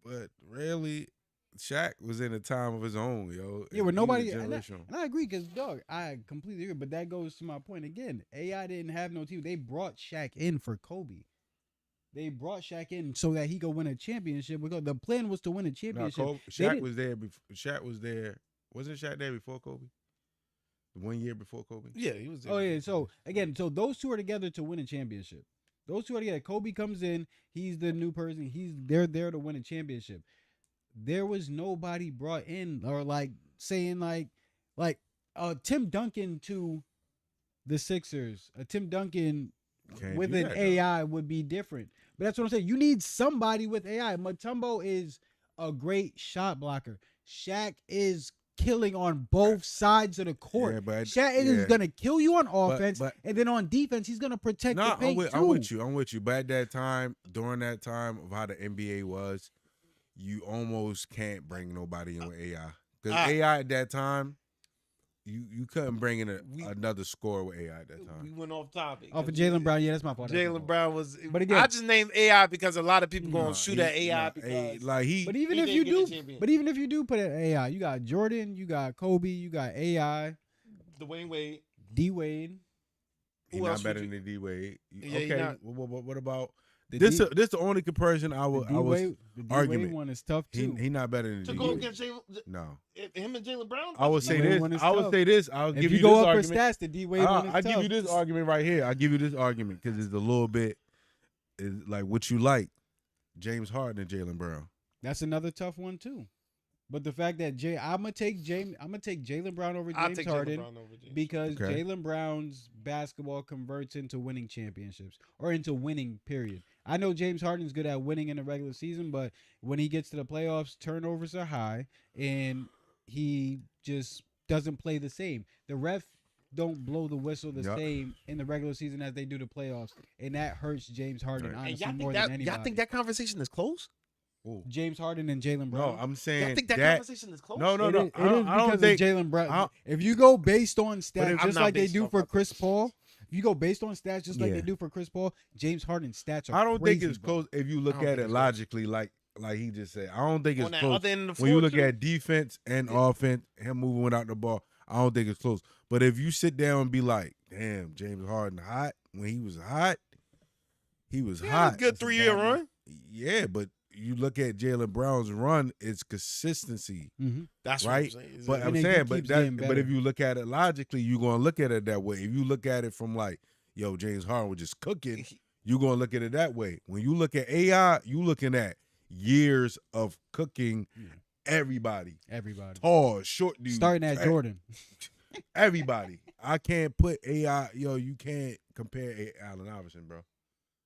But really, Shaq was in a time of his own, yo. Yeah, but He was nobody. And generational. I agree, because dog, I completely agree. But that goes to my point again. AI didn't have no team. They brought Shaq in for Kobe. They brought Shaq in so that he could win a championship. Because the plan was to win a Nah, championship. Shaq didn't- was there. Shaq was there. Wasn't Shaq there before Kobe? 1 year before Kobe. Yeah, he was. There. Oh yeah. So again, so those two are together to win a championship. Those two are together. Kobe comes in. He's the new person. They're there to win a championship. There was nobody brought in or like saying like Tim Duncan to the Sixers. A Tim Duncan Can't with do an that, though. AI would be different. But that's what I'm saying. You need somebody with AI. Mutombo is a great shot blocker. Shaq is killing on both sides of the court. Yeah, but Shaq is gonna kill you on offense, but- and then on defense, he's gonna protect the No, paint I'm too. with you. I'm with you. But at that time, during that time of how the NBA was, you almost can't bring nobody in with AI. Because AI at that time, you couldn't bring in another score with AI at that We time. went off topic. Oh, for Jaylen Brown, yeah, that's my fault. that's my Jaylen fault. Brown was. But again- I just named AI because a lot of people Nah, gonna shoot he- at AI nah, because. like he. But even He if you didn't get a do, champion. but even if you do put an AI, you got Jordan, you got Kobe, you got AI, Dwayne Wade. D Wade. He's Who not else better would than D Wade. Yeah, he Okay, not- what about The this? D- This the only comparison I was. The D argument. Wade one is tough He too. not better than To D go Wade. against No, him and Jaylen Brown. I would say D Wade this. one is I would tough. say this. I'll If give you you go this up argument. for stats, the D Wade one is I'll tough. give you this argument right here. I'll give you this argument because it's a little bit is like what you like. James Harden and Jaylen Brown. That's another tough one too. But the fact that I'm gonna take Jaylen Brown over I'll James take Harden Jaylen Brown over James. because Okay. Jaylen Brown's basketball converts into winning championships or into winning. Period. I know James Harden's good at winning in the regular season, but when he gets to the playoffs, turnovers are high and he just doesn't play the same. The ref don't blow the whistle the Yup. same in the regular season as they do the playoffs, and that hurts James Harden Right. And honestly y'all more think than anybody. y'all think that conversation is close? James Harden and Jaylen No, Brown. I'm Y'all saying think that that. conversation is close? No, It is I don't because think. of Jaylen Brown. I- If you go based on But stats, if- I'm just not like they based do off for of Chris Paul, if you go based on stats, just like Yeah. they do for Chris Paul, James Harden's stats are I don't think crazy, it's bro. close if you look I don't at think it it's close. logically, like he just said. I don't think On it's that close. other end of the When you floor, look too? at defense and offense, him moving without the ball, I don't think it's close. But if you sit down and be like, "Damn, James Harden hot," when he was hot, he was He had hot. a good That's a 3-year bad- run. Yeah, but you look at Jaylen Brown's run, it's consistency, Mhm. That's right? What I'm saying. But I'm And he saying, keeps but getting if better. you look at it logically, you're gonna look at it that way. If you look at it from like, yo, James Harden was just cooking, you're gonna look at it that way. When you look at AI, you looking at years of cooking everybody. Everybody. Tall, short dude. Starting at Jordan. Everybody. I can't put AI. Yo, you can't compare Allen Iverson, bro.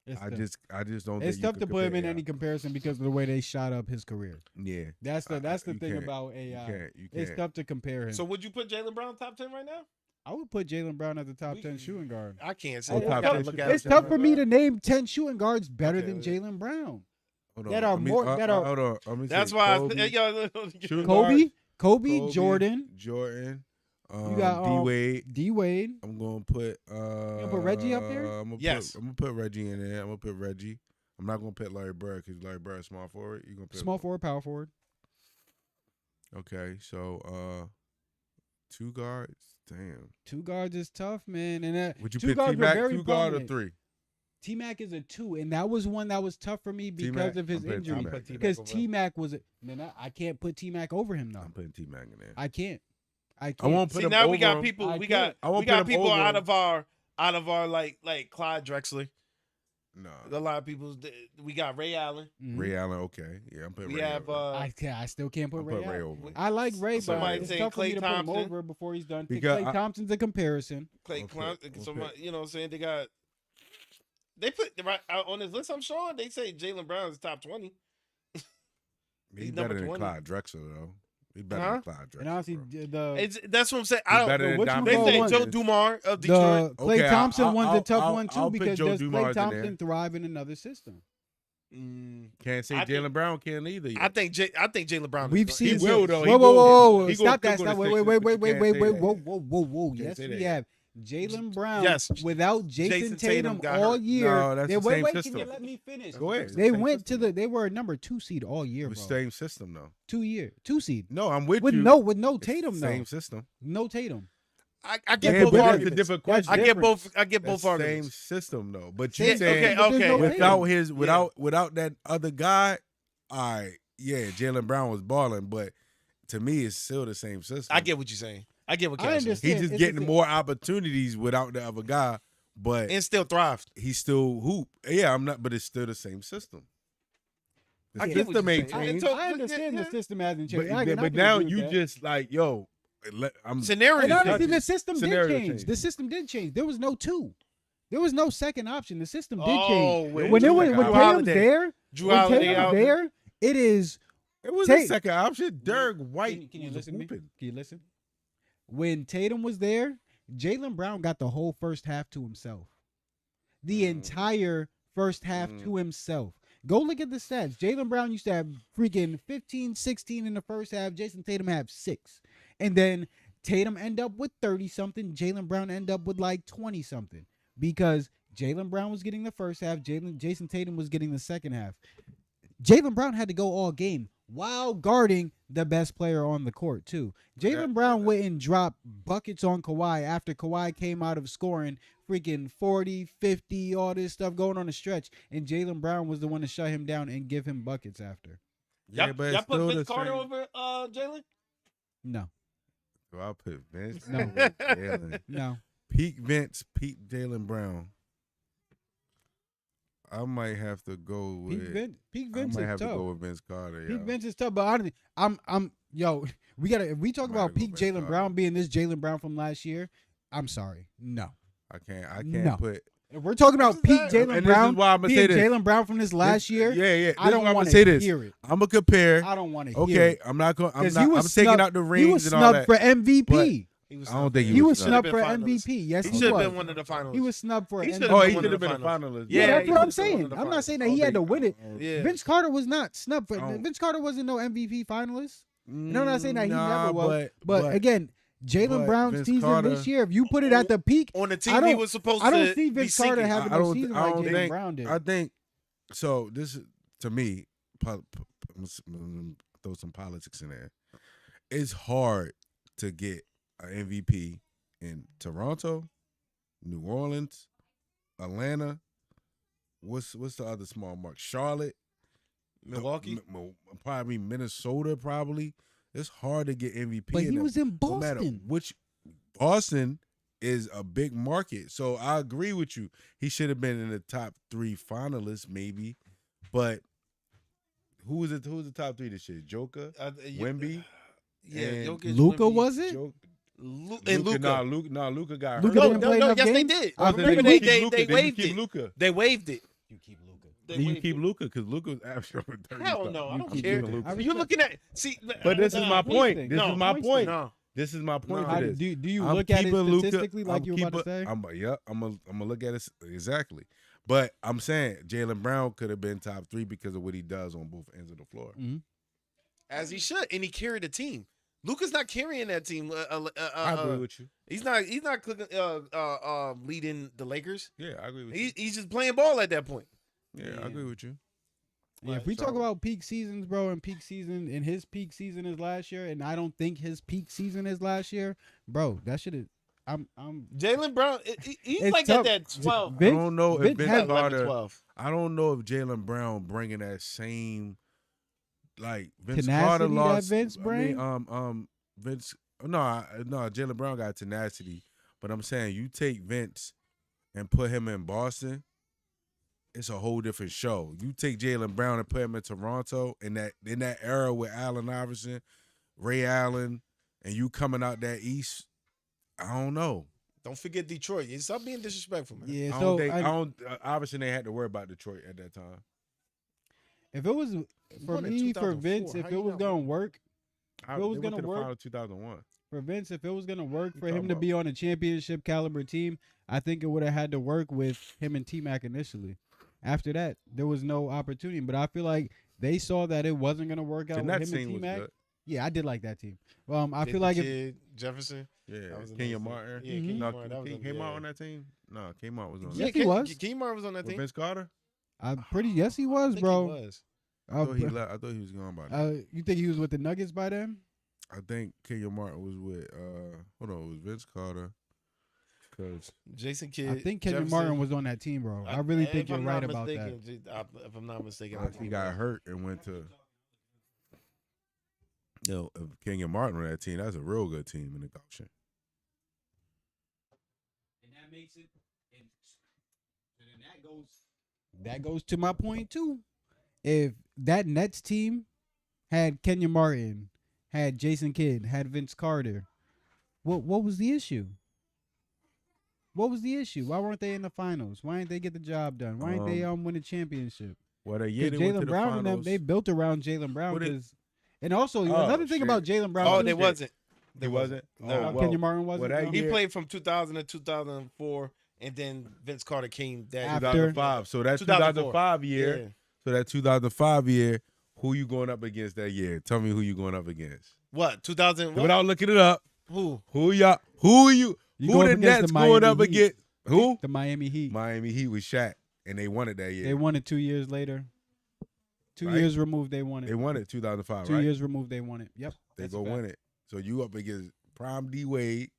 It's I tough. just don't. It's think you tough can to put him in compare any AI. comparison because of the way they shot up his career. Yeah, That's the you thing can't. about You AI. can't. You It's can't. tough to compare him. So would you put Jaylen Brown top 10 right now? I would put Jaylen Brown as the top We- 10 shooting guard. I can't say Oh, that. top I gotta 10 look shooting at guard. It's it. tough for me to name 10 shooting guards better Okay, than yeah. Jaylen Brown. Hold that on. are Let me- more- that are- Hold on. Let me That's see. why Kobe, yo, shooting Kobe, guard, Kobe, Jordan, Jordan. You got, D Wade. D Wade. I'm gonna put. put Reggie up there? Yes. I'm gonna put Reggie in there. I'm gonna put Reggie. I'm not gonna put Larry Bird because Larry Bird is small forward. You gonna put Small forward, power forward. Okay, so 2 guards. Damn. 2 guards is tough, man. And Would you 2 pick guards were T-Mac very 2 guard or prominent. 3? T-Mac is a 2, and that was one that was tough for me because T-Mac? of his I'm putting injury. T-Mac. Because T-Mac was man, I can't put T-Mac over him though. I'm putting T-Mac in there. I can't. I won't put See, him now over we got him. people. I We can't. got I won't we got put him people over out him. of our like Clyde Drexler. No. A lot of people. We got Ray Allen. Mhm. Ray Allen, okay. Yeah, I'm putting We Ray have over. I still can't put I'm Ray. putting Ray Allen. over. I like Ray, but Somebody it's saying tough for me Klay to put him Thompson. over before he's done. Because Klay Thompson's a comparison. Clay Okay, Clon- okay. somebody, you know what I'm saying? They got. They put right on this list. I'm showing they say Jaylen Brown is top 20. He's he's better number than 20. Clyde Drexler, though. He's better Huh? than Clyde Drexler. And honestly, bro. That's what I'm saying. He's I don't. better than what you Dom They call say one? Joe Dumars of Detroit. The Klay Okay, Thompson one's a tough one too I'll put because Joe does Dumars Klay in there. Thompson thrive in another system? Can't say I think- Jaylen Brown can either. I think Jaylen Brown. We've is, seen. He will, though. He Whoa, whoa, will. whoa, whoa! He Stop gonna that! cook with Stop! the Wait, Sixers, wait, but wait, you wait, can't wait, say wait! that. Whoa, whoa, whoa, whoa! Can't Yes, say we that. have Jaylen Brown Yes. without Jason Jason Tatum Tatum got all hurt. year. No, that's the wait, same wait! Can system. you let me finish? Go ahead. They Same went system. to they were a number 2 seed all year, It was bro. same system, though. 2 seed. No, I'm with With you. no It's Tatum though. Same system. No Tatum. I get Yeah, both but that's a arguments. different That's question. I get different. both. I get That's both same arguments. system, though. But Same you system, saying but there's no okay. Tatum. without that other guy, all right, yeah, Jaylen Brown was balling, but to me, it's still the same system. I get what you're saying. I get what I Kev's saying. understand. He's just It's getting just- more opportunities without the other guy, but And still thrived. he's still hoop. Yeah, I'm not, but it's still the same system. The I get what system you're ain't saying. changed. So- I understand yeah. the system hasn't But, changed. I can now agree with you that. just like, yo, I'm Scenario. And honestly, touches. the system Scenario did change. change. The system did change. There was no 2. There was no second option. The system did Oh, change. wait, When Drew Tatum's Holiday. there, Drew when Holiday Tatum's out. there, it is. It was Tate- a second option. Derek White Can you was listen to me? hooping. Can you listen? When Tatum was there, Jaylen Brown got the whole first half to himself. The entire first half to himself. Go look at the stats. Jaylen Brown used to have freaking 15, 16 in the first half. Jason Tatum had 6. And then Tatum end up with 30-something. Jaylen Brown end up with like 20-something. Because Jaylen Brown was getting the first half. Jason Tatum was getting the second half. Jaylen Brown had to go all game while guarding the best player on the court, too. Jaylen Brown went and dropped buckets on Kawhi after Kawhi came out of scoring freaking 40, 50, all this stuff going on the stretch. And Jaylen Brown was the one to shut him down and give him buckets after. Y'all, but y'all it's put still Vince the Carter same. over Jaylen? No, So I'll put Vince. No. over Jaylen. no. Peak Vince, peak Jaylen Brown. I might have to go with. Peak I Vince might is have tough. to go with Vince Carter. Peak yo. Vince is tough, but honestly, yo, if we talk Might about have to go peak Vince Jaylen Carter. Brown being this Jaylen Brown from last year, I'm sorry. No. I can't No. put. If we're talking about peak that? Jaylen And Brown this is why I'm gonna being say this. Jaylen Brown from this last year, Yeah. I don't want want to say to this. hear it. I'm gonna compare. I don't want to hear Okay, it. I'm not going. I'm 'Cause not. he I'm was taking snubbed- out the He rings was and all snubbed that. for MVP. He was I don't think He was Should've snubbed been for finalist. MVP. Yes, He he should have was. been one of the finalists. He was snubbed for He MVP. should've Oh, been he one should of have the been a finalists. finalist. Yeah, Yeah, that's he what I'm was one of saying. the I'm not finalists. saying that I he don't had to think- win it. Yeah. Vince Carter was not snubbed for. I don't- Vince Carter wasn't no MVP finalist. And I'm not saying that he Nah, never was. but But again, Jaylen but Brown's Vince season Carter- this year, if you put it at the peak, On the I team he don't- was supposed I to don't see be Vince Carter sinking. having I no don't- season I like don't Jaylen think- Brown did. I think so. This is to me. Throw some politics in there. It's hard to get an MVP in Toronto, New Orleans, Atlanta. What's the other small mark? Charlotte, Milwaukee. Probably Minnesota. Probably it's hard to get MVP. But in he them. was in No matter Boston. which Boston is a big market. So I agree with you. He should have been in the top 3 finalists, maybe. But who was it? Who was the top 3 this year? Joker, Wemby, yeah, and Jokic, Luka Wemby, was it? and Luka. Luka got Luka hurt. didn't play enough Yes, they games? did. I Remember, think they waived keep it. Luka. They waived it. You keep Luka. They Do you waived keep it. Luka? Because Luka was absolutely 30. Hell no, I You don't keep care. Luka. I You're looking at But this is my point. thing. This No, is my points point. thing. No, This is my point No. to this. Do you I'm look at it keeping Luka- statistically like I'm you were about to keeping- say? I'm gonna look at it exactly. But I'm saying Jaylen Brown could have been top 3 because of what he does on both ends of the floor. as he should, and he carried the team. Luka's not carrying that team. I agree with you. He's not leading the Lakers. Yeah, I agree with you. He's just playing ball at that point. Yeah, I agree with you. Yeah, if we talk about peak seasons, bro, and his peak season is last year, and I don't think his peak season is last year, bro, that should have. I'm Jaylen Brown, he's It's like tough. at that 12. I don't know if Vince Not 11, Carter. 12. I don't know if Jaylen Brown bringing that same, like Vince Tenacity Carter that lost. Vince Vince. No, Jaylen Brown got tenacity, but I'm saying you take Vince and put him in Boston, it's a whole different show. You take Jaylen Brown and put him in Toronto in that era with Allen Iverson, Ray Allen, and you coming out that East. I don't know. Don't forget Detroit. You stop being disrespectful, man. yeah. I So don't think. Obviously, they had to worry about Detroit at that time. if it was for won in me, for 2004. Vince, How if you it was not gonna win? work, They it was went gonna to the work- final 2001. for Vince, if it was gonna work for You him to talking be on a championship caliber team, I think it would have had to work with him and T-Mac initially. After that, there was no opportunity. But I feel like they saw that it wasn't gonna work out The with Nets him and team was T-Mac. good. Yeah, I did like that team. I Did feel the like if kid, Jefferson. Yeah, That was a Kenya nice team. Martin. Yeah, Mhm. Kenya No, Martin. That was Kenya a- Martin on that team. No, Kenya Martin was on. Yeah, that. he was. Kenya Martin was on that With team. Vince Carter. I'm pretty. Yes, he was, I think bro. he was. I thought he left. I thought he was gone by then. You think he was with the Nuggets by then? I think Kenya Martin was with. Hold on, it was Vince Carter. Cause Jason Kidd. I think Kevin Jefferson. Martin was on that team, bro. I really think If you're I'm right not about that. mistaken, if I'm not mistaken, I he think got hurt and went to. If Kenya Martin on that team, that's a real good team in the Goshen. And that makes it. And then that goes to my point too. If that Nets team had Kenya Martin, had Jason Kidd, had Vince Carter, what was the issue? What was the issue? Why weren't they in the finals? Why didn't they get the job done? Why didn't they win a championship? Well, that year 'Cause they went to Jaylen the Brown and them, finals. they built around Jaylen Brown What it- because, and also Oh, another thing shit. about Jaylen Brown. Oh, too, they wasn't. He wasn't. No. Oh, Kenya Martin wasn't. that no? He year- played from 2000 to 2004, and then Vince Carter came that After- 2005. So that 2005 year. Yeah. So that 2005 year, who you going up against that year? Tell me who you going up against. What 2000? What? Without looking it up, Who? who y'all? Who you? You Who going the up against Nets the going Miami up Heat. against? Who? The Miami Heat. Miami Heat with Shaq, and they won it that year. They won it 2 years later. 2 Right? years removed, they won it. They won it 2005, 2 right? years removed, they won it. Yep. They that's a go fact. win it. So you up against Prime D Wade,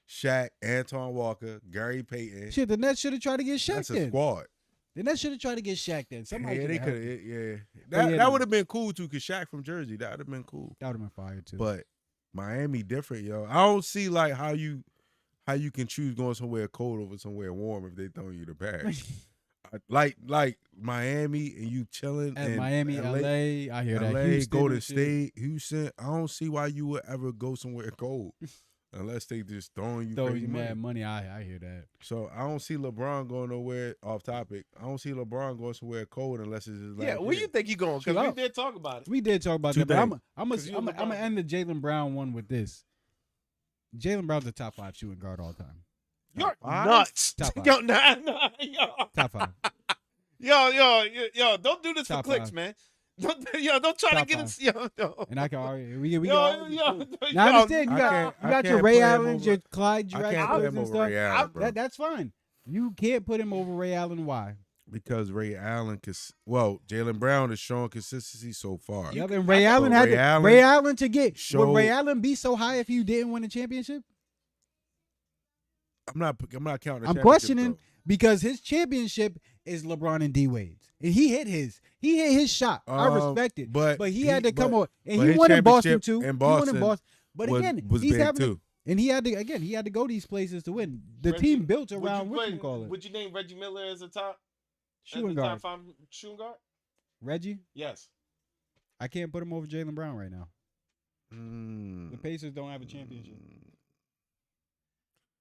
Shaq, Anton Walker, Gary Payton. Shit, the Nets should have tried to get Shaq That's a then. squad. The Nets should have tried to get Shaq then. Somebody Yeah, they could could have. have. Yeah, But yeah, that would have been cool too. Cause Shaq from Jersey, that would have been cool. That would have been fire too. But Miami different, yo. I don't see like how you can choose going somewhere cold over somewhere warm if they throwing you the bag. like Miami and you chilling At in Miami, LA, I hear that. LA, Houston Golden and shit. State, Houston. I don't see why you would ever go somewhere cold unless they just throwing you Throw crazy you money. mad money. I hear that. So I don't see LeBron going nowhere off topic. I don't see LeBron going somewhere cold unless it's his last Yeah, where year. you think he going? Because Shoot we up. did talk about it. We did talk about Two that, but things. I'm 'Cause you gonna LeBron. end the Jaylen Brown one with this. Jaylen Brown's a top 5 shooting guard all time. You're five? nuts. Top five. Yo, nah, yo. Top 5. Yo, don't do this Top for clicks, five. man. Don't try Top to get us. Yo. And I can argue. We Yo, got. yo, Now I understand you I got can't- you I got your can't Ray put him Allens, over- your Clyde I can't put Drexlers him and over stuff. Ray Allen, bro. That's fine. You can't put him over Ray Allen. Why? Because Ray Allen, Jaylen Brown is showing consistency so far. Yep, and Ray Allen had Ray Allen Ray Allen to get. showed- Would Ray Allen be so high if you didn't win a championship? I'm not counting. The I'm championship, questioning though. because his championship is LeBron and D Wade's, and he hit his. He hit his shot. I respect it, but he he- had to come but- on, and but he his won in Boston championship too. in He won Boston in Boston, but again, was he's big having. too. And he had to go these places to win. The Reggie- team built Would around you what put- you call it, Would you name Reggie Miller as a top shooting as a guard. top 5 shooting guard? Reggie. Yes. I can't put him over Jaylen Brown right now. The Mm. Pacers don't have a championship.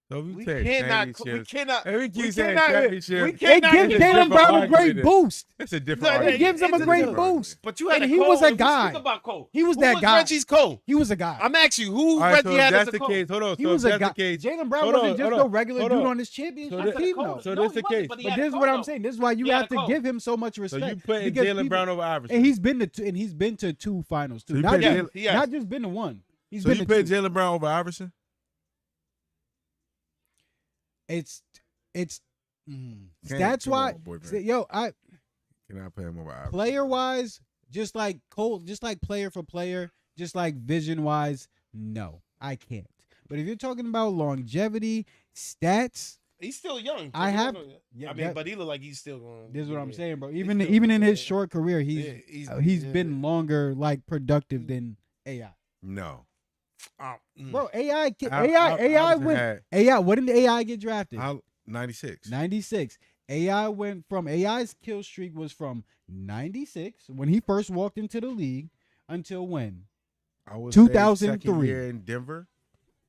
So if you We say cannot. We championships, cannot. every We keep saying cannot. championship. We It cannot. gives It's a Jaylen different Brown a argument great than- boost. It's a different No, argument. It gives him a It's great different argument. boost. But you had And a he Cole, was a and we guy. Speak about Cole. He was Who that was guy. Reggie's Cole. He was a guy. I'm asking you, who All right, Reggie so if had that's as a the Cole. case, hold on. He So was if a that's guy. the case, Jaylen Brown hold wasn't on, just hold a on, regular hold dude on. on this championship So I said team, Cole. though. So No, this he the wasn't, case. but he But had this a is Cole, what I'm though. saying. This is why you He had have a to Cole. give him so much So respect. you putting because Jaylen people- Brown over Iverson. And he's been to 2 finals too. So you Not put just, Jaylen- He has. not just been to 1. He's So been you to put 2. Jaylen Brown over Iverson? It's Can't- that's come why. on, boyfriend. Yo, I Can I put him over Iverson? player wise, just like Cole, just like player for player, just like vision wise, no, I can't. But if you're talking about longevity, stats, He's still young. I have- I mean, but he look like he's still going. this is what I'm saying, bro. He's Even still- even in his yeah. short career, Yeah, he's yeah. been longer like productive than AI. No. Bro, AI Iverson went had- AI. When did AI get drafted? 96. 96. AI went from AI's kill streak was from 96 when he first walked into the league until when? I would 2003. say second year in Denver.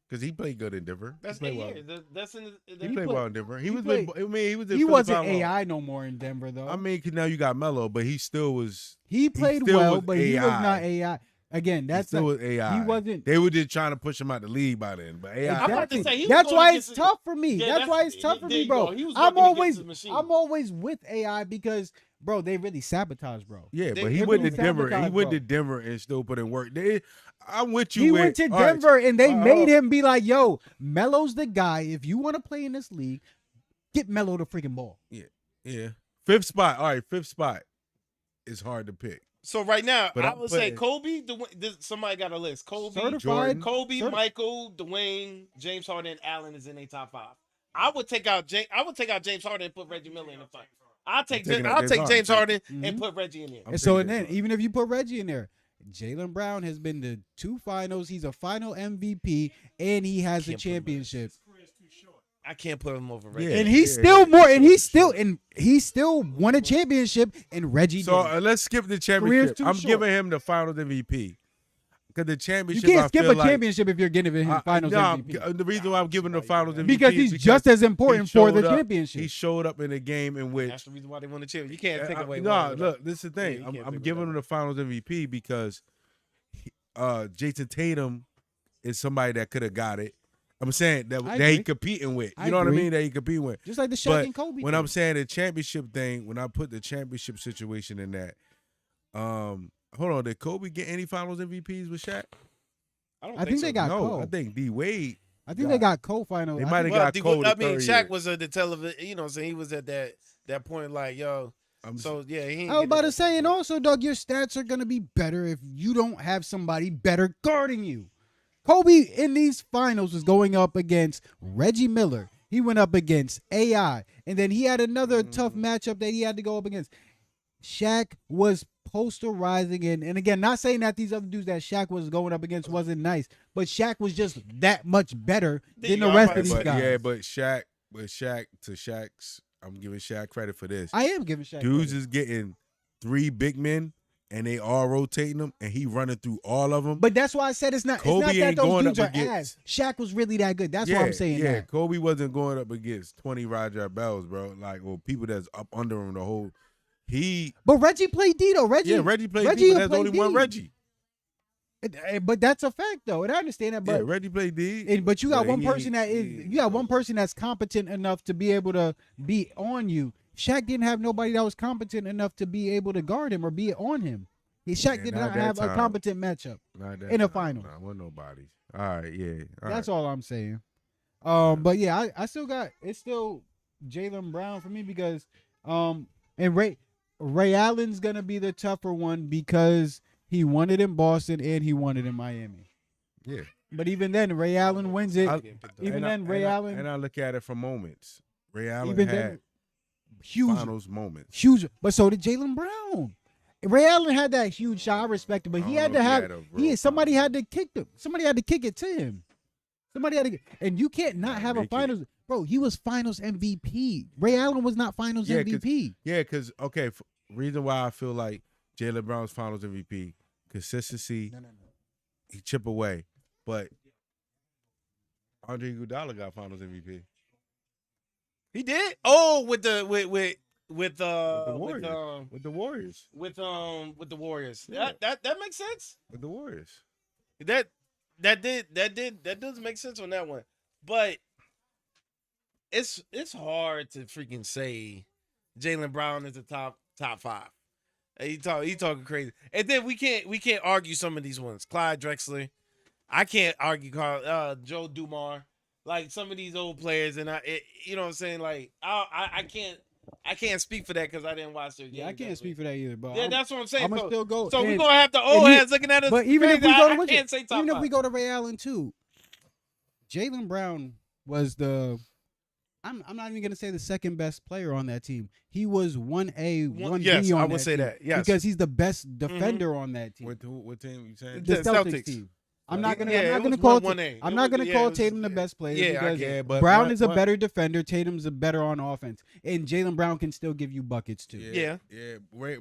Because he played good in Denver. That's he played 8 well. years. That's in. He The, played played- well in Denver. He he was. played- I mean, he was. in He Philly wasn't Power. AI no more in Denver though. I mean, 'cause now you got Melo, but he still was. he played still well, was but he was AI. not AI. Again, He that's still not, was AI. he wasn't. They were just trying to push him out the league by then. But AI. I'm about to Exactly. say, he was That's going why against it's the- tough for me. Yeah, that's why it's tough for there me, you bro. go. He was I'm working against always the machine. I'm always with AI because, bro, they really sabotage, bro. Yeah, They- but he they went to really Denver. He sabotage, went bro. to Denver and still put in work. I'm with you. He with, went to all right, Denver and they hold made on. him be like, "Yo, Melo's the guy. If you want to play in this league, get Melo the freaking ball." Yeah. Fifth spot. All right, fifth spot is hard to pick. So right now, But I I'm would say putting- Kobe. Somebody got a list. Kobe, Certified. Jordan. Kobe, Certi- Michael, Dwayne, James Harden, Allen is in a top 5. I would take out James Harden and put Reggie Miller in the fight. I'll take taking out James James Harden Mhm. and put Reggie in there. I'm And so, taking and then James even if you put Reggie in there, Jaylen Brown has been to 2 finals. He's a final MVP, and he has a Can't put him in. championship. I can't put him over Reggie. Yeah. And he's still more, and he still won a championship. And Reggie So did. let's skip the Career's championship. too I'm short. giving him the Finals MVP because the You championship. can't I skip feel a like, championship if you're giving him Finals I'm- MVP The reason why I'm giving the Finals MVP because is he's just as important he for the showed up- championship. He showed up in a game in which. That's the reason why they won the championship. You can't take away. No, one. look, this is the thing. Yeah, you can't I'm take giving away him the Finals MVP because Jason Tatum is somebody that could have got it. I'm saying that I that he agree. competing with. I You know what I agree. mean? That he competing with. Just like the Shaq But and Kobe. When thing. I'm saying the championship thing, when I put the championship situation in that, hold on, did Kobe get any Finals MVPs with Shaq? I think they got no, Cole. I think D Wade. I think they got co-final. They I might think- have got Cole. I mean, the Shaq third year. was at the television. You know, so he was at that point. Like, yo. So yeah, he. ain't I was get about that- to say, and also, Doug, your stats are gonna be better if you don't have somebody better guarding you. Kobe in these finals was going up against Reggie Miller. He went up against AI, and then he had another tough matchup that he had to go up against. Shaq was posterizing, and again, not saying that these other dudes that Shaq was going up against wasn't nice, but Shaq was just that much better than the Yeah, rest I'm of these But guys. yeah, but Shaq, to Shaq's, I'm giving Shaq credit for this. I am giving Shaq Dudes credit. is getting 3 big men, and they all rotating them, and he running through all of them. But that's why I said it's not Kobe that ain't those going dudes up are against- ass. Shaq was really that good. That's why I'm saying yeah. that. Kobe wasn't going up against 20 Roger Bells, bro. Like, or people that's up under him the whole. But Reggie played D though. Reggie played Reggie D, but there's played only one D. Reggie. But that's a fact though, and I understand that. Yeah, But Reggie played D. but you got But one he person that is ain't- you got one person that's competent enough to be able to be on you. Shaq didn't have nobody that was competent enough to be able to guard him or be on him. Shaq Yeah, did not not that have a time. competent matchup. Not that in a time. final. Nah, wasn't nobody. All right, yeah. That's all I'm saying. But yeah, I still got it's still Jaylen Brown for me because and Ray Allen's gonna be the tougher one because he won it in Boston and he won it in Miami. Yeah. But even then, Ray Allen wins it. Even then, Ray Allen and I look at it for moments. Ray Allen even had then huge, finals moments. huge. But so did Jaylen Brown. Ray Allen had that huge shot. I respect it, but I he don't had know to if he have. had a real Somebody final. had to kick them. Somebody had to kick it to him. Somebody had to, and you can't not Gotta have a make it. finals, bro. He was finals MVP. Ray Allen was not finals Yeah, 'cause- MVP. Yeah, because reason why I feel like Jaylen Brown's finals MVP consistency. No. He chip away, but Andre Iguodala got Finals MVP. He did. Oh, with the with With the Warriors. With the Warriors. with the Warriors. Yeah. That makes sense. With the Warriors. That does make sense on that one. But it's hard to freaking say Jaylen Brown is the top 5. He talking crazy. And then we can't argue some of these ones. Clyde Drexler. I can't argue Joe Dumars. Like some of these old players, and you know what I'm saying? Like I can't speak for that because I didn't watch their games. Yeah, I can't speak for that either. But Yeah, that's what I'm saying. I'm gonna still go. So we're and- gonna have the old he- heads looking at us. But even if crazy. we go to I can't say top even if 5. we go to Ray Allen too, Jaylen Brown was the. I'm not even gonna say the second best player on that team. He was 1A, 1B yes, on I that would say team that. Yes, because he's the best defender on that team. With who? What team you saying? The The Celtics Celtics. team. I'm not gonna. Yeah, I'm it not gonna was call. 1A. I'm It not was- gonna yeah, call it was- Tatum the best player yeah, I because get but Brown what- is a what- better defender. Tatum's a better on offense, and Jaylen Brown can still give you buckets too. Yeah.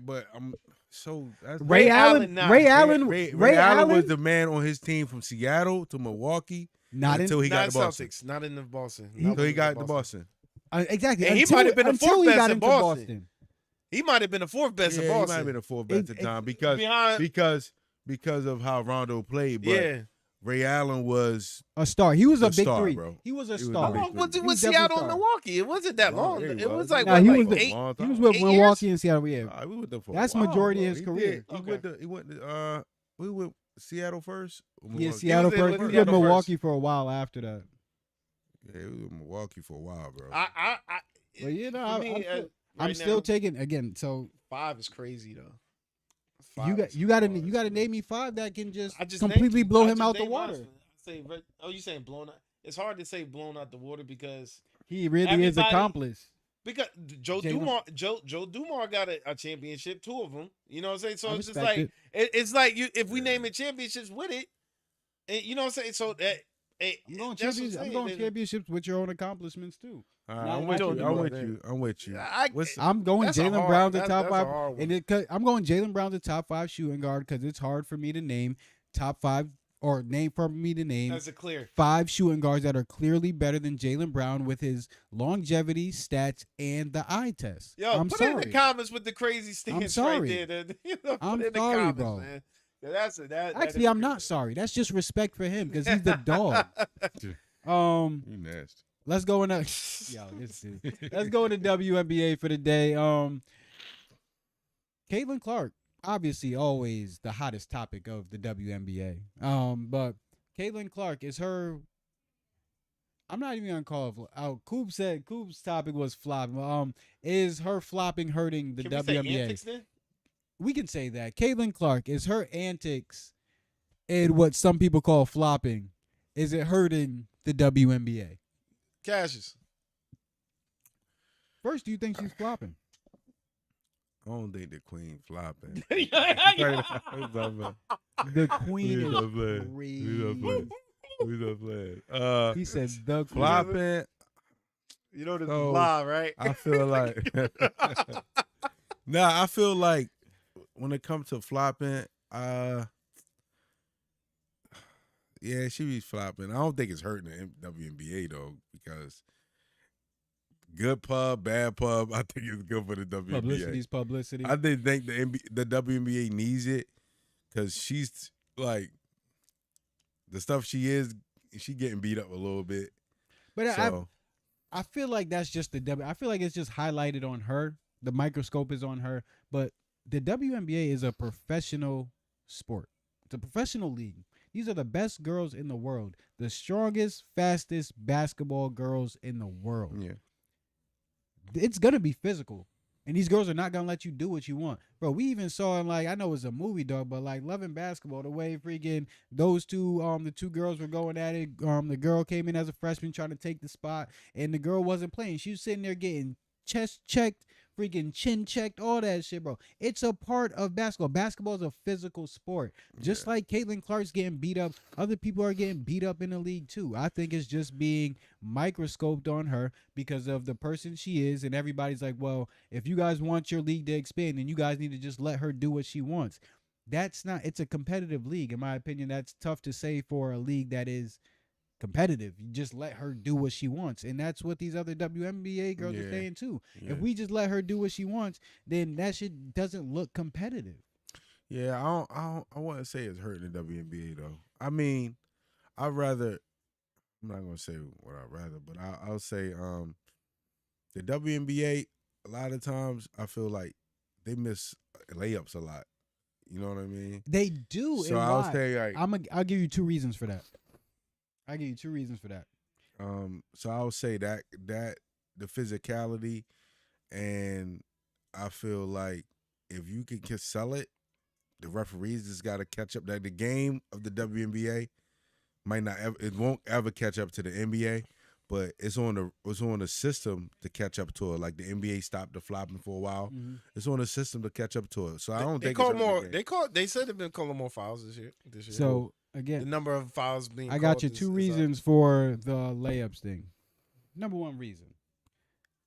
But I'm so that's Ray Allen. nah. Ray Allen. Ray Allen was the man on his team from Seattle to Milwaukee not in. until he not got in to Boston. Celtics, not in the Boston. So he got to Boston. Exactly. And he until- might have been the until fourth he best got in into Boston. He might have been the 4th best in Yeah, he Boston. might have been the fourth best at the time because Behind, of how Rondo played. But yeah. Ray Allen was a star. He was a A big star, 3. bro. He was a He was star. a How big long was it He with was definitely Seattle and star. Milwaukee? It wasn't that No, long. yeah, It he was was. like Nah, what, he like was the- 8. long He time. was with 8 Milwaukee years? and Seattle. Yeah, Nah, we with them for a That's while, majority bro. of his He career. did. He went we went Seattle first. Or yeah. Milwaukee? Seattle was first. with He was with Seattle first. Milwaukee for a while after that. Yeah, he was in Milwaukee for a while, bro. I But you know, for me, I'm right still now, taking again. So 5 is crazy though. you 5 got is you got to hard. you got to name me 5 that can just I just completely named you. blow I him just out the named water. mine. You saying blown out? It's hard to say blown out the water because He really is Everybody- accomplished. Joe Jaylen- Dumars got a championship, 2 of them. You know what I'm saying? So I it's just respect like it. it's like if we name it championships with it, and you know what I'm saying? So that I'm going, that's what champions, I'm saying. going championships with your own accomplishments too. All right, Nah, I'm I with don't you. do I'm that, with man. you. I'm with you. What's I'm going That's a Jaylen hard- Brown to that's- top that's a 5, hard one. and I'm going Jaylen Brown to top 5 shooting guard because it's hard for me to name top 5 or for me to name That's a clear. 5 shooting guards that are clearly better than Jaylen Brown with his longevity, stats, and the eye test. Yo, I'm put sorry. it in the comments with the crazy stance sorry. right there. You know, put I'm it in the sorry, comments, bro. man. Yeah, that Actually, is I'm not crazy. sorry. That's just respect for him because he's the dog. you nasty? Let's go in. Let's go into WNBA for the day. Caitlin Clark, obviously, always the hottest topic of the WNBA. But Caitlin Clark is her. I'm not even gonna call it. Coop said Coop's topic was flopping. Is her flopping hurting the Can we say WNBA? antics then? We can say that Caitlin Clark is her antics and what some people call flopping. Is it hurting the WNBA? Cassius. First, do you think she's flopping? I don't think the queen flopping. The queen is We crazy. not playing. He said the queen. Flopping. You know this So, is live, right? I feel like. I feel like when it comes to flopping, yeah, she be flopping. I don't think it's hurting the WNBA though, because good pub, bad pub, I think it's good for the WNBA. Publicity's publicity. I think the WNBA needs it because she's like the stuff she getting beat up a little bit. But So I feel like that's just I feel like it's just highlighted on her. The microscope is on her. But the WNBA is a professional sport. It's a professional league. These are the best girls in the world. The strongest, fastest basketball girls in the world. yeah, It's going to be physical. And these girls are not going to let you do what you want. Bro, we even saw in, like, I know it's a movie, dog, but like Loving Basketball, the way freaking those two, the 2 girls were going at it. The girl came in as a freshman trying to take the spot, and the girl wasn't playing. She was sitting there getting chest checked, freaking chin checked, all that shit, bro. It's a part of basketball. Basketball is a physical sport. Just like Caitlin Clark's getting beat up, other people are getting beat up in the league too. I think it's just being microscoped on her because of the person she is, and everybody's like, well, if you guys want your league to expand, then you guys need to just let her do what she wants. that's not. It's a competitive league, in my opinion. That's tough to say for a league that is competitive. You just let her do what she wants, and that's what these other WNBA girls are saying too. Yeah. If we just let her do what she wants, then that shit doesn't look competitive. Yeah, I wouldn't say it's hurting the WNBA though. I mean, I'd rather. I'm not gonna say what I'd rather, but I'll say the WNBA. A lot of times, I feel like they miss layups a lot. You know what I mean? They do. So and I'll why? say like I'll give you 2 reasons for that. I'll give you 2 reasons for that. So I would say that the physicality, and I feel like if you can sell it, the referees just got to catch up. That the game of the WNBA might not ever, it won't ever catch up to the NBA, but it's on the system to catch up to it. Like the NBA stopped the flopping for a while. Mm-hmm. It's on the system to catch up to it. So I don't They think call it's more. hurting the game. They said they've been calling more fouls this year. So the again, number of fouls being. I got called you is 2 up. reasons for the layups thing. Number 1 reason: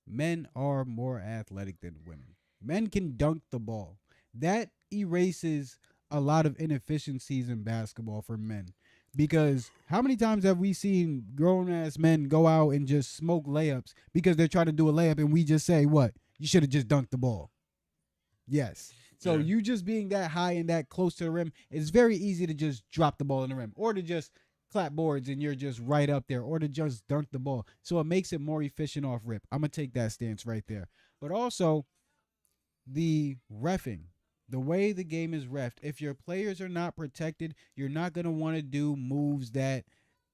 men are more athletic than women. Men can dunk the ball. That erases a lot of inefficiencies in basketball for men. Because how many times have we seen grown-ass men go out and just smoke layups because they're trying to do a layup and we just say, what? You should have just dunked the ball. Yes. So Yeah. you just being that high and that close to the rim, it's very easy to just drop the ball in the rim or to just clap boards and you're just right up there or to just dunk the ball. So it makes it more efficient off rip. I'm going to take that stance right there. But also the reffing. The way the game is reffed, if your players are not protected, you're not going to want to do moves that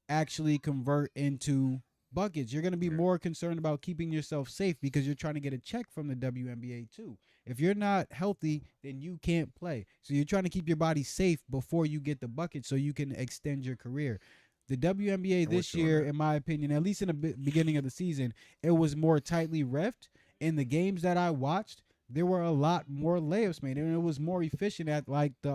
actually convert into buckets. You're going to be more concerned about keeping yourself safe because you're trying to get a check from the WNBA too. If you're not healthy, then you can't play. So you're trying to keep your body safe before you get the bucket so you can extend your career. The WNBA this year, in my opinion, at least in the beginning of the season, it was more tightly reffed. In the games that I watched, there were a lot more layups made, and it was more efficient at like the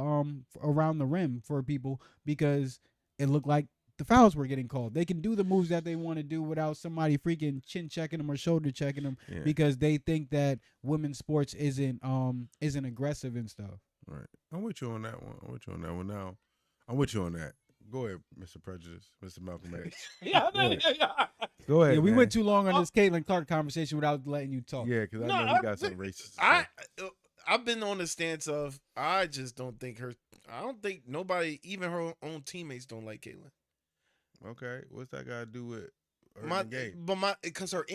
around the rim for people because it looked like the fouls were getting called. They can do the moves that they want to do without somebody freaking chin checking them or shoulder checking them because they think that women's sports isn't aggressive and stuff. Right. I'm with you on that one. Now. I'm with you on that. Go ahead, Mr. Prejudice, Mr. Malcolm X. Go ahead. Yeah, we man. went too long on this Caitlin Clark conversation without letting you talk. Yeah, because I know you got some racist. I've been on the stance of I just don't think her. I don't think nobody, even her own teammates, don't like Caitlin. Okay, what's that got to do with her in the game? Because her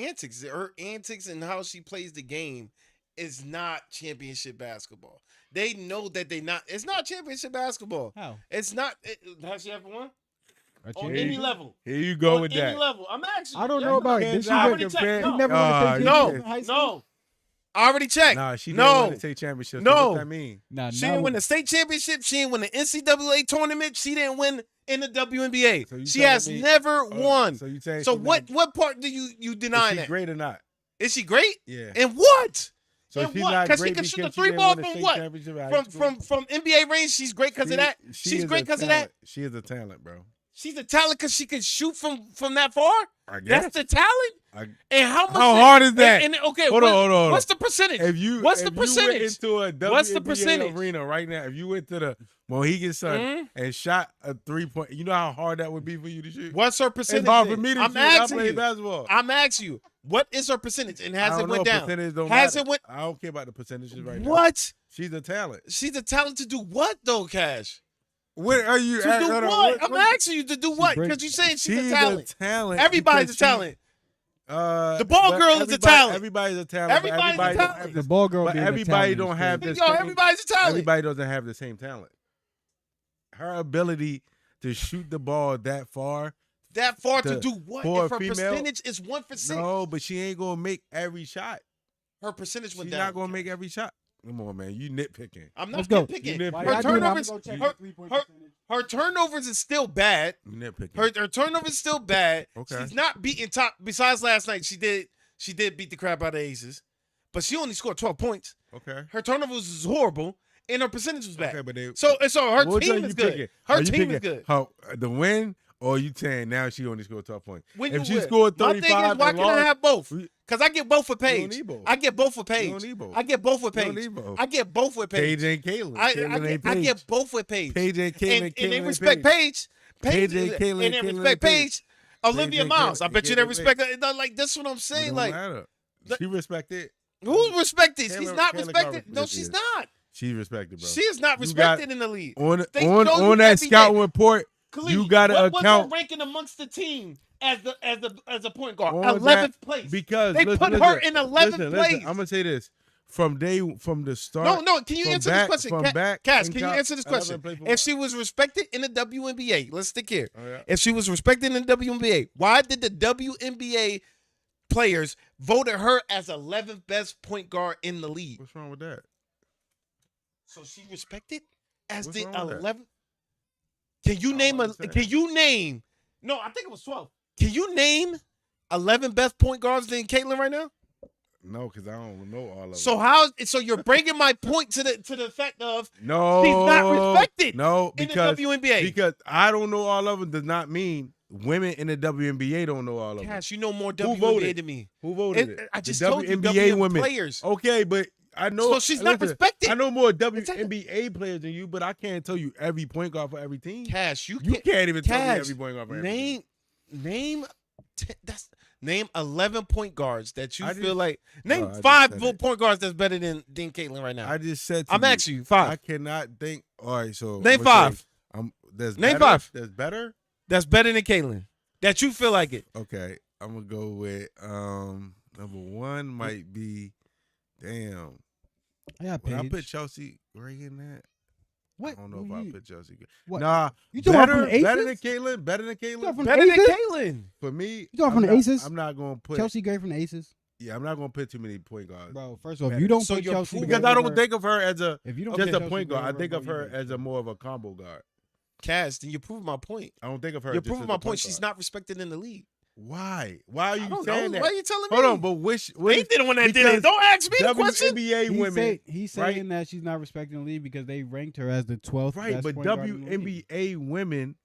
antics and how she plays the game is not championship basketball. They know that it's not championship basketball. How? It's not. Has she ever won? On Here any you- level. Here you go On with any that. level. I'm asking. I don't know about it. Did she I win- already checked. She No. never won a state No. championship in high school? No. I already checked. Nah, she didn't No. win the state championship. No. So what that mean? Nah, She didn't win the state championship. She didn't win the NCAA tournament. She didn't win in the WNBA. So you she telling has me- never won. So you saying So she what not- part do you deny is she that? great or not? Is she great? Yeah. And what? So and she's what? not Because she great can because shoot the she three didn't ball win the from state what? championship in high school? From NBA range, she's great because of that. She's is great a because of that. talent. She is a talent, bro. She's a talent because she can shoot from that far. I guess. That's the talent. And how much? How hard is that? Okay, Hold on. What's the percentage? What's the You went percentage? into a WNBA What's the percentage? arena right now, if you went to the Mohegan Sun Mhm. and shot a 3-point, you know how hard that would be for you to shoot? What's her percentage? It's hard for then? me to I'm shoot. I asking play you. basketball. I'm asking you. What is her percentage? And has I it don't went know. down? Percentage don't Has matter. it went? I don't care about the percentages right now. What? She's a talent. She's a talent to do what though, Cash? What are you? To do what? I'm asking you to do what? breaks- Because you're saying she's She's a talent. Everybody's a because talent. The ball girl is a talent. Everybody's a talent. but Everybody's a everybody don't talent. have The the- ball girl But being a everybody talent don't is have crazy. this. Yo, everybody's a talent. Everybody doesn't have the same talent. Her ability to shoot the ball that far. That far to To- do what? for If a her female- percentage is 1%, No, but she ain't gonna make every shot. her percentage went She's down. not gonna make every shot. Come on, man. You nitpicking. I'm Let's not go. nitpicking. You Why nitpicking. Her y'all doing that? turnovers, I'm gonna go check her- the three-point her- percentage. her turnovers is still bad. You nitpicking. Her turnovers is still bad. Okay. She's not beating top. Besides last night, she did beat the crap out of Aces, but she only scored 12 points. Okay. Her turnovers was horrible, and her percentage was bad. Okay, but they, So her which team one is you good. picking? Her Are you team is picking good. the win, or you saying now she only scored 12 points? When If you she win. scored My thing 35 is, why and can't I lost, have both? we- Because I get both with You don't Paige. need both. I get both with You Paige. don't need both. I get both with You don't Paige. need both. I get both with Paige. Paige and Caitlyn. I Caitlyn get ain't Paige. both with Paige. Paige and Caitlyn. And Caitlyn they ain't respect Paige. Paige ain't Caitlyn, And they Caitlyn respect ain't Paige. Paige. Olivia ain't Miles. Caitlyn, I bet you Caitlyn they ain't respect her. Like, that's what I'm It saying. don't Like, matter. the- She respected. who's respected? She's Caitlyn- not Caitlyn respected. Carter No, is. she's not. She's respected, bro. She is not You got- respected in the league. on They show you on that every scouting day. report, Khalid, you got to what was account her ranking amongst the team as a point guard? on 11th that place. because They put her in 11th place. I'm gonna say this from the start. No. Can you from answer back- this question? from back Cass, in can you col- answer this 11 question? play for If what? she was respected in the WNBA, let's stick here. Oh, yeah. If she was respected in the WNBA, why did the WNBA players voted her as 11th best point guard in the league? What's wrong with that? So she respected as What's the wrong with that? 11th. Can you I name don't a? understand. Can you name? No, I think it was 12. Can you name 11 best point guards than Caitlyn right now? No, because I don't know all of So them. so you're bringing my point to the fact of No, she's not respected No, in because the WNBA. because I don't know all of them does not mean women in the WNBA don't know all of them. Cash, you know more Who WNBA voted? than me. Who voted it? I just The told you WNBA WNBA women. players. Okay, but I know. So she's not listen, respected. I know more Exactly. WNBA players than you, but I can't tell you every point guard for every team. Cash, you You can't even tell me Cash, every point guard for every team. name 11 point guards that you I feel just- like Bro, name I just 5 said it. point guards that's better than Caitlyn right now. I just said to I'm you, asking you I 5. cannot think. All right, so Name I'm gonna 5. say, there's Name better, 5. There's better. That's better than Caitlyn. That you feel like it. Okay, I'm gonna go with number 1 might be damn. Yeah, Would I Paige. put Chelsea right in that? What? I don't know if I put Chelsea. What? Nah, You talking about from the better than Aces? Caitlyn. Better than You talking Caitlyn. from Better than Aces? Caitlyn. For me, You talking from the not- Aces? I'm not gonna put Chelsea Gray from the Aces? Yeah, I'm not gonna put too many point guards. Bro, first of all, if Better. you don't So put you're Chelsea proving- Because Gray I don't over- think of her as a if you don't just put a Chelsea point Gray guard. I over think of Bro, her you as a better. more of a combo guard. Cash, then you're proving my point. I don't think of her. You're just proving as my a point. She's guard. not respected in the league. Why? Why are I you don't saying know. that? Why are you telling me? Hold on, but which They did the one that did because it. Don't ask me the question. WNBA women, He's right? saying that she's not respecting the league because they ranked her as the 12th right? best But point guard in the league. WNBA women,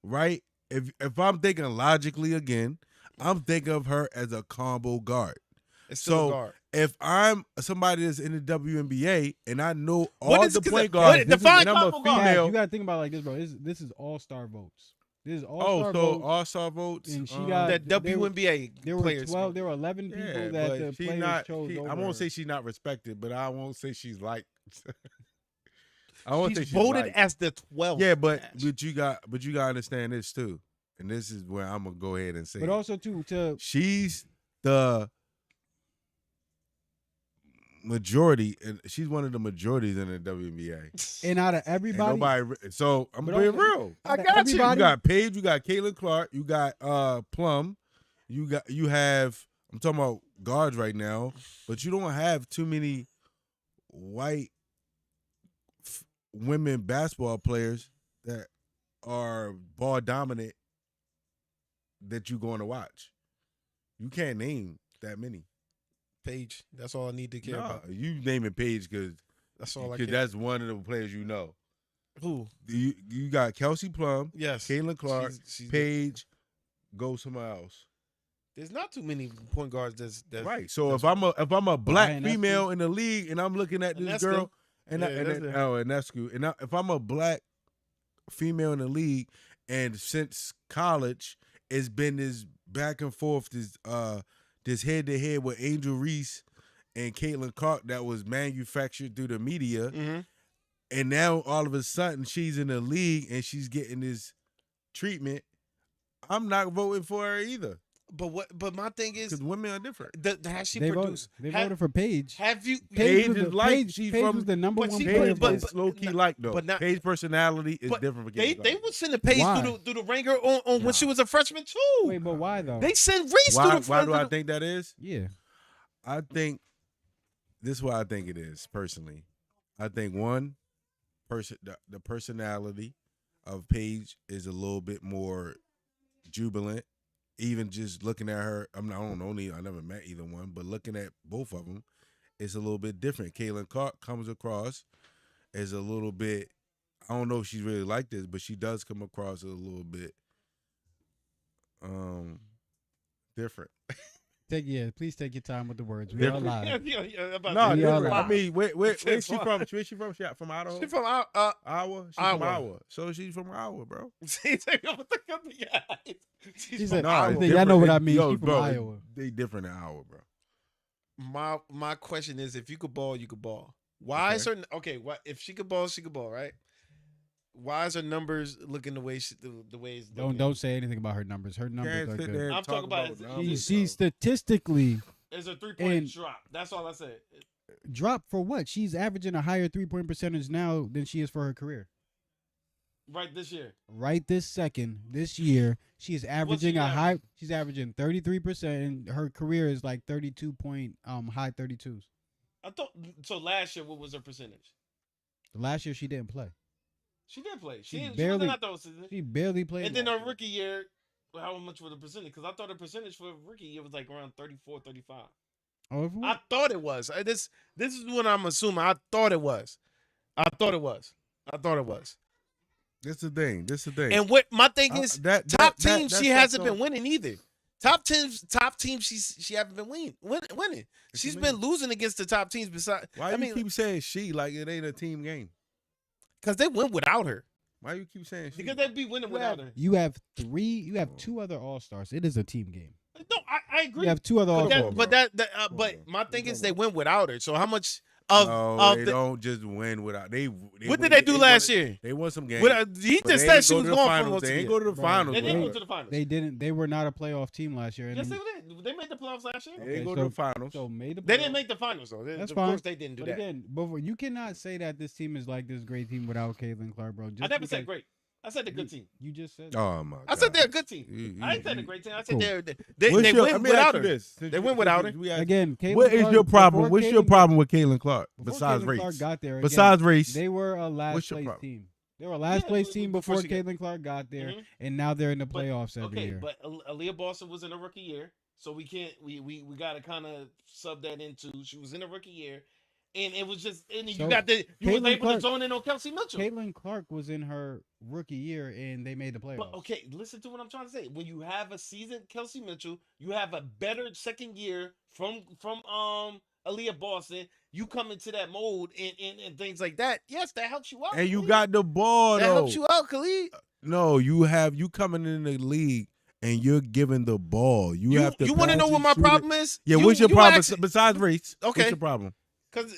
right? If I'm thinking logically again, I'm thinking of her as a combo guard. It's still So a guard. if I'm somebody that's in the WNBA and I know What all is- the 'cause point what- guards, define and I'm a combo guard. Cash, female, you gotta think about it like this, bro. This is all-star votes. This is oh, all-star so votes. all-star votes. and she um, got- That there were- WNBA There were players. 12. There were 11 people yeah, that but the she players not. chose I over. won't her. say she's not respected, but I won't say she's like. I won't say She's she's voted liked. as the 12th. Yeah, but Cash. you got to understand this too, and this is where I'm gonna go ahead and say. But it. also too to She's the majority, and she's one of the majorities in the WNBA. and out of And everybody, nobody. So I'm But being also- real. I out of got you. You everybody, got Paige, you got Caitlin Clark, you got Plum, you have. I'm talking about guards right now, but you don't have too many white women basketball players that are ball dominant that you're going to watch. You can't name that many. Paige. That's all I need to care No, about. you naming Paige That's all I because care. that's one of the players you know. Who? You got Kelsey Plum, Yes. Caitlin Clark, She's Paige, go somewhere else. There's not too many point guards that's Right. So that's- if I'm a black Ryan Estes. female in the league and I'm looking at this Inescu. girl and Yeah, that's it. and that's cool. And if I'm a black female in the league and since college it's been this back and forth this head to head with Angel Reese and Caitlin Clark that was manufactured through the media. Mhm. And now all of a sudden she's in the league and she's getting this treatment. I'm not voting for her either But my thing is, because women are different. has she they produced? voted for Paige. Have you? Paige was is the- like- Paige, she's Paige from- was the number but one she- player. Paige but- is but- low key not- like though. but not- Paige personality is But different. They Caitlin would send the Paige Why? through the ringer on when she was a freshman too. Wait, but why though? They send Reese Clark. through the Why do I through the- think that is? yeah, I think this is what I think it is personally. I think one person the personality of Paige is a little bit more jubilant. Even just looking at her, I don't know, I never met either one, but looking at both of them, it's a little bit different. Caitlin Clark comes across as a little bit. I don't know if she's really like this, but she does come across as a little bit different. Please take your time with the words. We are Different. live. No, We all different. are. I mean, where's she It's from? fine. Where's she from? From Idaho? She from Iowa? She's Iowa. from Iowa. So she's from Iowa, bro. She's She from said, No, Iowa. it's y'all know what I different. mean. Yo, She from bro, Iowa. They different in Iowa, bro. My question is, if you could ball, you could ball. Why is her What if she could ball? She could ball, right? Why is her numbers looking the way it's looking? Don't say anything about her numbers. Her numbers Can't are sit good. there and I'm talking talk about numbers, She's bro. statistically It's a 3-point And- drop. That's all I said. dropped for what? She's averaging a higher 3-point percentage now than she is for her career. Right this year. Right this second, this year, she is averaging she a high. average? She's averaging 33%, and her career is like 32 point high 32s. I thought so. Last year, what was her percentage? Last year she didn't play. She did play. She She barely- wasn't out there. She barely played. And then last her year. rookie year, how much was the percentage? Because I thought the percentage for rookie year was like around 34, 35. Oh, if I thought it was. This is what I'm assuming. I thought it was. This is the thing. And what my thing is, top teams that she hasn't stuff been winning either. Top teams she haven't been winning. She's you been mean? losing against the top teams. Besides, Why you keep saying she like it ain't a team game? because they win without her. Why you keep saying she? Because they be winning without her. You have two other All Stars. It is a team game. No, I agree. You have two other All Stars. But my thing is they win without her. So how much No, of they the, don't just win without. what did they do last year? They won some games. He but just they said ain't she go was to the going for finals. most They of ain't the go to the Bro, finals. They didn't bro. go to the finals. They didn't. They were not a playoff team last year. And Yes, they did. They made the playoffs last year. They didn't go so- to the finals. So made the. They didn't playoffs. make the finals though. That's of fine. course they didn't do But that. again, but you cannot say that this team is like this great team without Caitlin Clark, bro. I never said great. I said they're a good team. You just said. Oh my! I said God. they're a good team. You- I ain't said you- a great team. I cool. said they What's your- win let me without ask you her. this. They win without her. Again, Caitlin What is Clark, your problem? before What's your Caitlin- problem with Caitlin Clark before besides Caitlin race? Clark got there, Besides race, they were a last What's your place problem? team. They were a last Yeah, place team before before she got- Caitlin Clark got there, Mhm. and now they're in the But- playoffs every Okay, year. but Aaliyah Boston was in a rookie year, so we can't we got to kind of sub that into she was in a rookie year, and it was just and So, you got the you was Caitlin able Clark- to zone in on Kelsey Mitchell. Caitlin Clark was in her rookie year, and they made the playoffs. But okay, listen to what I'm trying to say. When you have a seasoned Kelsey Mitchell, you have a better second year from Aaliyah Boston. You come into that mode and things like that. Yes, that helps you out. and you Khalid. got the ball that though. helps you out, Khalid. No, you coming in the league and you're giving the ball. You have to. You want to pass know it, what my shoot it. problem is? Yeah, what's your problem actually- besides race? Okay. What's your problem? Because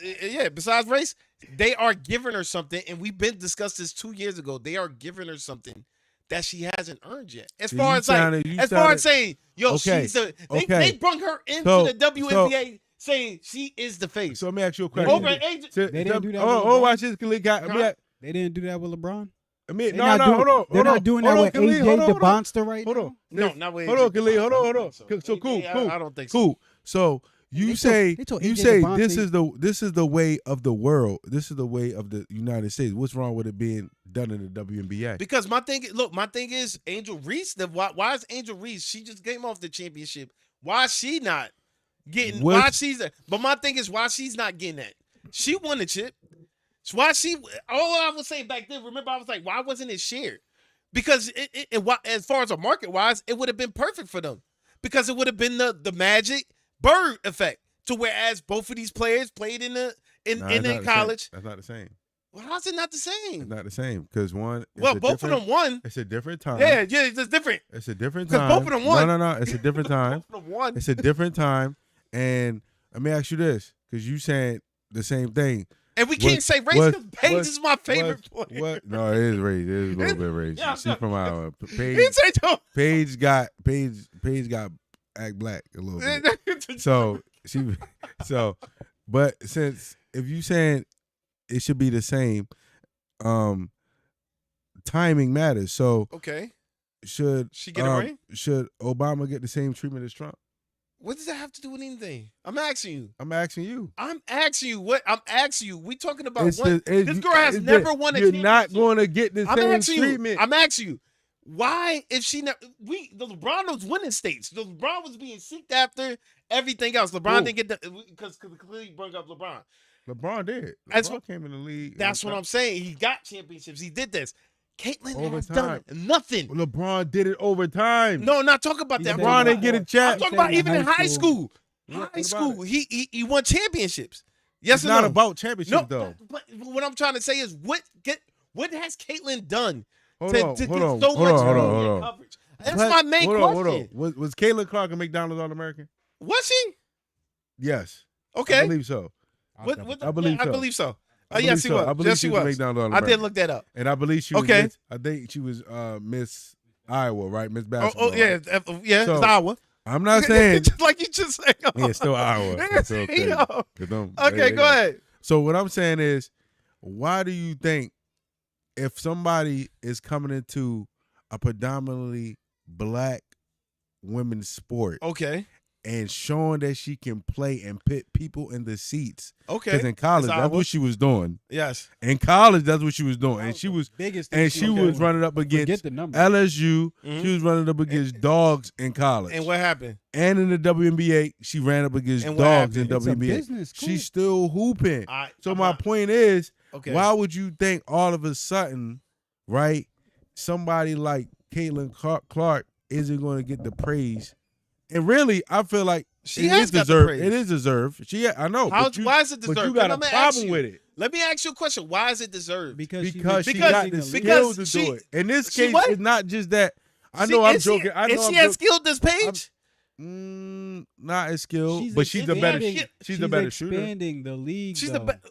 besides race, they are giving her something, and we've been discussed this 2 years ago. They are giving her something that she hasn't earned yet. As So far you as like, sounded- you as far sounded- as saying, yo, Okay, she's the okay. they brung her into So- the WNBA saying she is the face. So let me ask you a question. Over AJ, They didn't do that Oh, with oh, LeBron. watch this, Khalid. Huh? They didn't do that with LeBron. I mean, They're no, not no, doing- hold on. They're hold not on, doing hold that on, with Khalid, AJ hold on, hold on. DeBonster right Hold now. on. no, not with Hold AJ on, Khalid. Hold on, hold on. DeBonster. So cool, AJ, cool. I don't think so. Cool. So you They say told you AJ say DeBonster- this is the way of the world. This is the way of the United States. What's wrong with it being done in the WNBA? Because my thing is Angel Reese. Why is Angel Reese? She just came off the championship. Why is she not getting? What- Why she's? But my thing is why she's not getting that. She won the chip. So why she? All I was saying back then. Remember, I was like, why wasn't it shared? Because as far as a market wise, it would have been perfect for them. Because it would have been the Magic Bird effect. To whereas both of these players played in Nah, it's not the college. same. That's not the same. Well, how's it not the It's same? not the same because one. it's Well, a both of different- them won. It's a different time. Yeah, it's different. It's a different 'Cause time. both of them won. No. It's a different time. Both of them won. It's a different time. And let me ask you this, because you saying the same thing. And we can't say race because Paige is my favorite player. What? No, it is race. It is a little bit race. Yeah, I'm She's sorry. from Iowa. He didn't say no. Paige got act black a little bit. So but since if you saying it should be the same, timing matters. So Okay. should She get a ring? Should Obama get the same treatment as Trump? What does that have to do with anything? I'm asking you. I'm asking you. What? I'm asking you. We talking about It's what? the- This girl has it's never the- won a You're championship. not going to get the I'm same asking you. treatment. I'm asking you. Why, if she never, the LeBron was winning states. The LeBron was being seeked after everything else. LeBron Who? didn't get because clearly brought up LeBron. LeBron did. That's LeBron what- came in the league. That's what I'm saying. He got championships. He did this. Caitlyn has done nothing. LeBron did it overtime. No, not talking about that. LeBron didn't get a I'm chat. talking about even in high school. What High about school, it? he won championships. Yes It's or not no? about championship No, though. but what I'm trying to say is what has Caitlyn done Hold to on, get hold on, so hold much on, hold on, media hold on. coverage? That's my main question. Was Caitlin Clark a McDonald's All-American? Was she? Yes. Okay. I believe so. I believe I so. believe so. I Yes, believe she so. was. I believe Yes, she she was a was. McDonald's I All-American. did look that up. And I believe she was Okay. I think she was Miss Iowa, right? Miss Oh, Basketball. yeah, So, it's Iowa. I'm not saying Just like you just said. yeah, it's still Iowa. It's okay. Yo. 'Cause them- Okay, they go got- ahead. So what I'm saying is, why do you think if somebody is coming into a predominantly black women's sport Okay. and showing that she can play and put people in the seats? Okay. Because in college, It's that's Iowa. what she was doing. Yes. In college, that's what she was doing, and she was biggest thing and she was running up Forget against the number. LSU. Mhm. She was running up against dogs in college, And what happened? and in the WNBA, she ran up against And what dogs in happened? It's a WNBA. business. Cool. She's still hooping. So I'm my not- point is, Okay. why would you think all of a sudden, right, somebody like Caitlin Clark isn't going to get the praise? And really, I feel like She it has is got the deserved. praise. It is deserved. I know. How- but you, why is it but deserved? you got a Let me ask problem you. with it. Let me ask you a question. Why is it deserved? Because she because- got the because skills to she- do it. In this she case, what? it's not just that. I know I'm joking. I know Is I'm she as joking. skilled as Paige? Not as skilled, but she's the better. expanding- She's the better shooter. expanding the league. She's the though. best.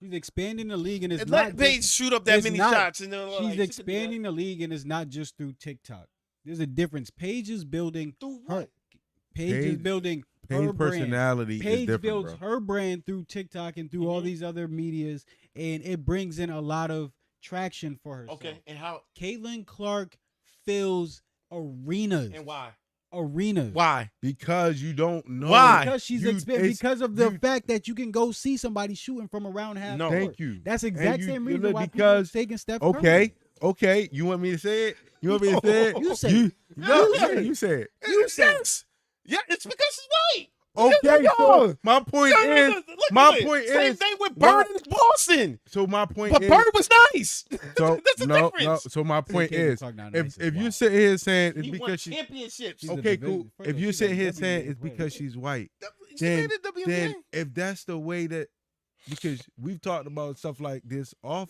She's expanding the league, and it's Let not Paige just, shoot up that it's many not- shots. And then, she's like, she could do expanding the league, and it's not just through TikTok. There's a difference. Paige is building that. Through her. what? Paige is Paige- building her Paige brand. personality is Paige different, builds bro. her brand through TikTok and through all Mhm. these other medias, and it brings in a lot of traction for herself. Okay. And how? Caitlin Clark fills arenas. And why? Arenas. Why? Because you don't know. Why? Because she's You- because of the you- fact that you can go see somebody shooting from around half No. court. Thank you. That's the exact you- same you reason look, why because- people taking Steph Okay, Curry. okay. You want me to say it? You want me to say it? You say you, it. No, You say yeah, it. you say it. You yes. Yeah, it's because she's white. Okay, Yo, so my point Yo, is, look my at it. point Same is, thing with why- Bird in Boston. so my point But is, Bird was nice. so That's the no, difference. so my point Caitlin is, Clark not if nice if is you wild. sit here saying it's He won because she, championships. She's a okay, division- cool. first If of you all, sit she's a here saying WNBA it's player. because she's white, She made the WNBA. then if that's the way that, because we've talked about stuff like this out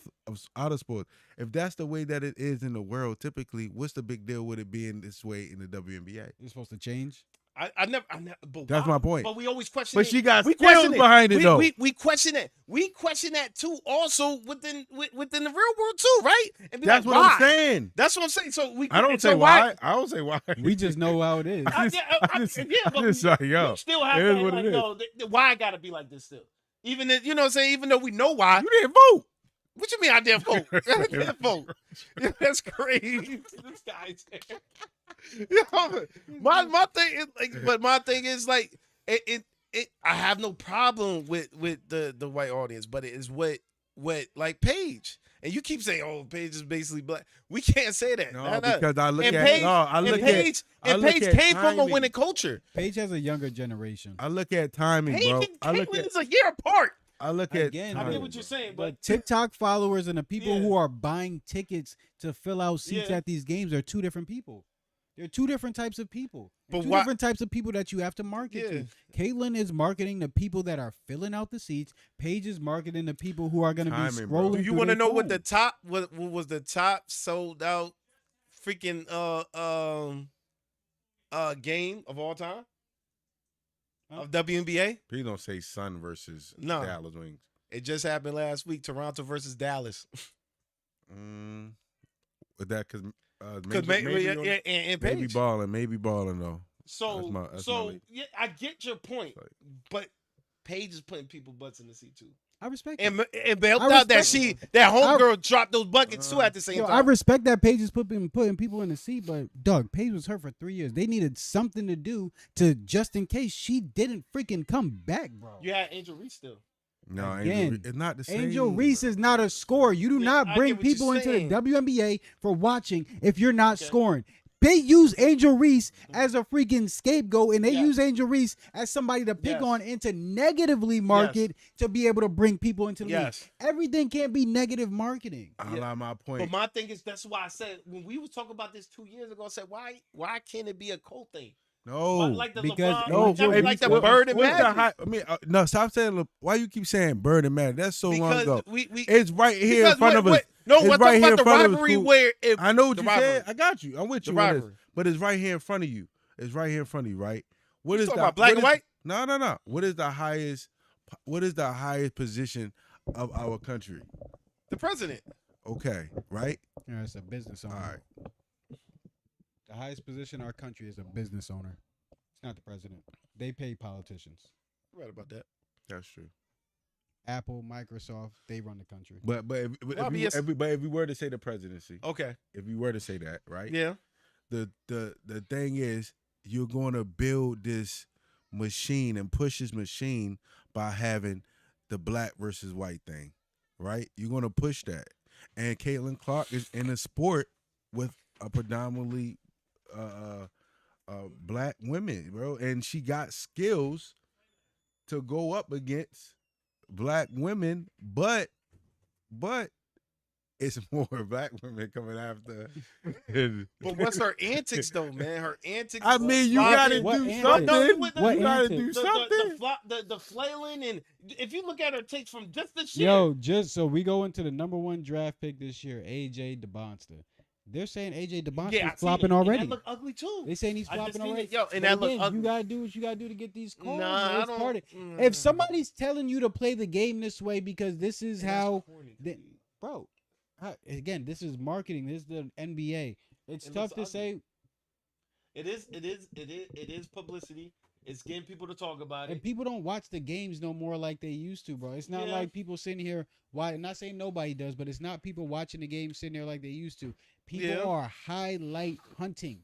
of sports. If that's the way that it is in the world, typically, what's the big deal with it being this way in the WNBA? You're supposed to change. I never. But That's why? my point. But we always question. But it. she got we skills question behind it, though. We question it. We question that too. Also within the real world too, right? And be That's like, what why? I'm saying. That's what I'm saying. So we. I don't so say why. I don't say why. We just know how it is. I just- But I just like, yo, we still have it is that, what like, it is. no, why I gotta be like this still? Even if, you know what I'm saying, even though we know why. You didn't vote. What you mean I didn't vote? I didn't vote. That's crazy. This guy's my thing is like, but my thing is like it I have no problem with the white audience, but it is what like Paige. And you keep saying, "Oh, Paige is basically black." We can't say that. No, Nah. because I look And at Paige, I look and at Paige, I and look Paige at came from a timing. winning culture. Paige has a younger generation. I look at timing, Paige bro. and I look Caitlyn at is a year apart. I look at Again, I timing. get what you're saying, But but TikTok followers and the people Yeah. who are buying tickets to fill out seats Yeah. at these games are two different people. They're two different types of people. But Two why- different types of people that you have to market Yeah. to. Caitlyn is marketing the people that are filling out the seats. Paige is marketing the people who are going to be Timing, bro. scrolling. do you want to know what the top what was the top sold out freaking game of all time Huh? of WNBA? Please don't say Sun versus No. Dallas Wings. It just happened last week. Toronto versus Dallas. With that, because Because maybe and maybe Paige. balling though. So that's my league. yeah, I get your point, Like- but Paige is putting people butts in the seat too, I respect it. and helped I out that respect that homegirl dropped those buckets too at the same Yo, time. I respect that Paige is putting people in the seat, but Doug, Paige was hurt for 3 years. They needed something to do to just in case she didn't freaking come back, bro. You had Angel Reese still. No, Again, it's not the same. Angel Reese is not a scorer. You do Yeah, not I bring get what you're people into the saying. WNBA for watching if you're not Okay. scoring. They use Angel Reese as a freaking scapegoat, and they Yes. use Angel Reese as somebody to pick Yes. on and to negatively market to be able to bring people into the Yes. league. Everything can't be negative marketing. I lie my But point. my thing is, that's why I said when we was talking about this 2 years ago, I said why can't it be a cult thing? No, Like the because LeBron, no, like, like the what- Bird and what's the Magic. I mean, no, stop saying. Why you keep saying Bird and Magic? That's so long Because ago. we It's right here in because front of us. No, It's we're right talking here about the in front of us, rivalry cool. where if I know what the you rivalry. said. I got you. I'm with The you on this. rivalry. But it's right here in front of you. It's right here in front of you, right? What You is talking the about black what and is- white? No. What is the highest? What is the highest position of our country? the president. Okay, right. Yeah, it's a business owner. All right. The highest position in our country is a business owner. It's not the president. They pay politicians. Right about that. That's true. Apple, Microsoft, they run the country. But Lobbyists. if we were to say the presidency, Okay. if you were to say that, right? Yeah. The thing is, you're going to build this machine and push this machine by having the black versus white thing, right? You're going to push that. And Caitlin Clark is in a sport with a predominantly black women, bro, and she got skills to go up against black women, but it's more black women coming after. But what's her antics though, man? Her antics. I mean, you flopping. gotta What do antics? something. No, What You gotta antics? do the, something. the flailing, and if you look at her takes from just the shit. Yo, just so we go into the number 1 draft pick this year, AJ DeBonster. They're saying AJ DeBonster's yeah, I seen flopping it, and already. that look ugly too. They saying he's I just flopping seen already. it. Yo, and But that look again, ugly. you gotta do what you gotta do to get these calls. Nah, bro. I It's don't. part of- If somebody's telling you to play the game this way because this is how, bro, again, this is marketing. This is the NBA. It's It tough looks to ugly. say. It is publicity. It's getting people to talk about And it. people don't watch the games no more like they used to, bro. It's not Yeah. like people sitting here. Why? Not saying nobody does, but it's not people watching the game sitting there like they used to. People Yeah. are highlight hunting.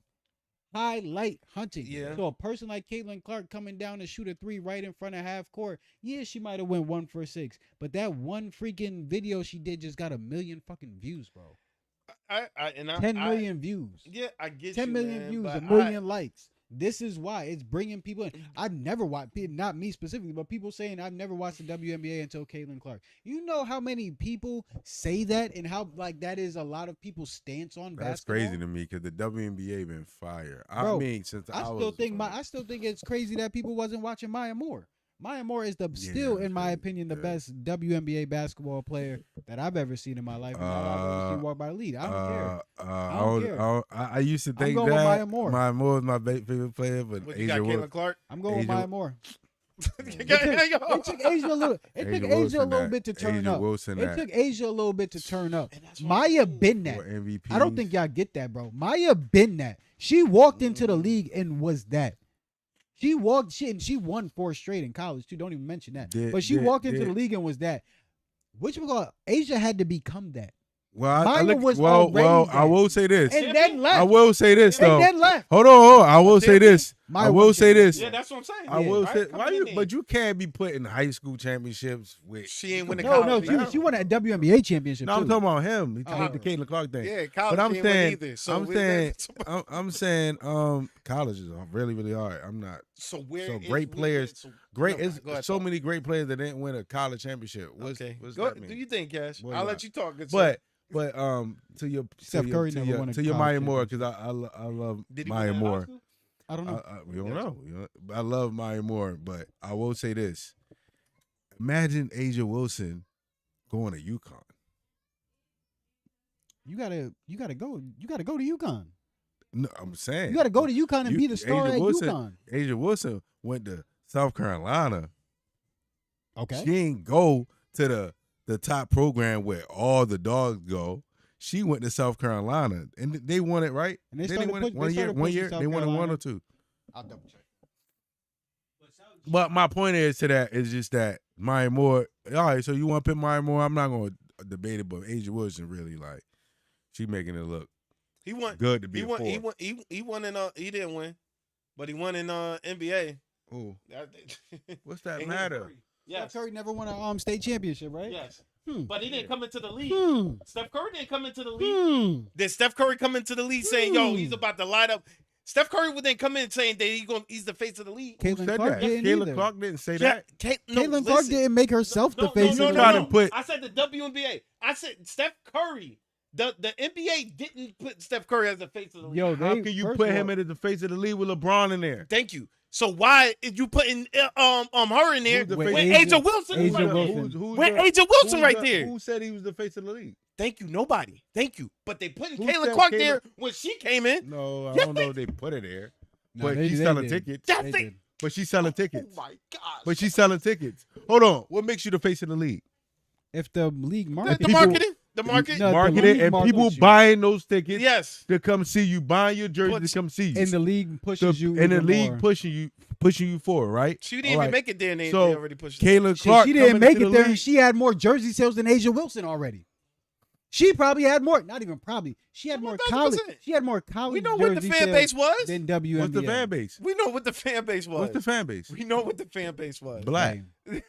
Highlight hunting. Yeah. So a person like Caitlin Clark coming down to shoot a 3 right in front of half court, yeah, she might have went 1 for 6, but that one freaking video she did just got 1 million fucking views, bro. 10 million views. Yeah, I get 10 you, million man, views, but 1 million likes. This is why it's bringing people in. I've never watched, not me specifically, but people saying I've never watched the WNBA until Caitlin Clark. You know how many people say that and how like that is a lot of people's stance on That's basketball. crazy to me because the WNBA been fire. I Bro, mean, since I was still think fire. I still think it's crazy that people wasn't watching Maya Moore. Maya Moore is still, that's in my crazy. opinion, the Yeah. best WNBA basketball player that I've ever seen in my life. And that I've ever seen walk by the lead. I don't care. don't care. I used to think going with that Maya Moore. Maya Moore was my favorite player, but What you got, Asia Caitlin Wilson. Clark? I'm going with Asia- Maya Moore. It It took Asia a little. It took Asia a little bit to turn Asia up. Wilson It that. took Asia a little bit to turn up. And that's what I'm Maya saying. been that. For MVP. I don't think y'all get that, bro. Maya been that. She walked into the league and was that. She walked. She won 4 straight in college too. Don't even mention that. But she walked into the league and was that. Which we call Asia had to become that, Well, Maya was well, already I that. will say this. and then left. I will say this and though. then left. Hold on. I will say Champion? this. Maya I won will say this. Yeah, that's what I'm saying. I Yeah. will Right, say come why in you, there. but you can't be putting high school championships with. She ain't winning No, college. she won a WNBA championship No, too. I'm talking about him. He Uh-huh. the Caitlin Clark thing. Yeah, college But I'm she ain't win saying, either. So I'm we- saying, I'm saying, college is really, really hard. I'm not So where so is great we- players. so- great. no, It's go ahead, so talk. many great players that didn't win a college championship. Okay, What's go. that mean? Do you think, Cash? What I'll do let I- you talk. Good But to your Steph Curry to never your, won a to your college Maya Moore championship. because I love Did he win Maya in high Moore. school? I don't know. We don't Yeah. know. I love Maya Moore, but I will say this: imagine Asia Wilson going to UConn. You gotta go to UConn. No, I'm saying You gotta go to UConn and be the star Asia at Wilson, UConn. Asia Wilson went to South Carolina. Okay. She ain't go to the top program where all the dogs go. She went to South Carolina, and they won it, right? And they Didn't started win push- it one they year. started One pushing year South they won it 1 Carolina. or 2. I'll double check. But my point is to that is just that Maya Moore. All right, so you want to pick Maya Moore? I'm not going to debate it, but Asia Wilson really like she making it look He won. good to be He a won. four. He won in. He didn't win, but he won in NBA. Ooh, That- what's that And he- matter? Yes. Steph Curry never won a state championship, right? Yes. but he didn't come into the league. Hmm. Steph Curry didn't come into the league. Did Steph Curry come into the league saying, "Yo, he's about to light up"? Steph Curry would then come in saying that he's the face of the league. Who Caitlin said Clark that? didn't Caitlin either. Clark didn't say that. Caitlin Clark didn't make herself the face no, of the no, league. no. I said the WNBA. I said Steph Curry. The NBA didn't put Steph Curry as the face of the league. Yo, How can you put him as the face of the league with LeBron in there? Thank you. So why is you putting her in there Who's the with face? Asia Wilson? Asia right there? Wilson. With Asia Wilson right Who there. said he was the face of the league? Thank you. Nobody. Thank you. But they putting Who Caitlin said Clark Caitlin- there when she came in. No, I Yes, don't know if they put her there. No, But they- she's they selling did. tickets. That's They it. did. But she's selling tickets. Oh my gosh. But she's selling tickets. Hold on. What makes you the face of the league? If the league the market, marketing. The market. No, the Marketing league and markets people you. buying those tickets Yes. to come see you, buying your jersey But- to come see you. and the league pushes you, and the even league more. pushing you forward, right? She didn't All even right. make it there and they So, already pushed it. Caitlin She, Clark she didn't coming make into it the there. league- She had more jersey sales than Asia Wilson already. She probably had more. Not even probably. She had more 1000%. college. She had more college. We know what the jersey fan sales base was. than WNBA. What's the fan base? We know what the fan base was. What's the fan base? We know what the fan base was. Black.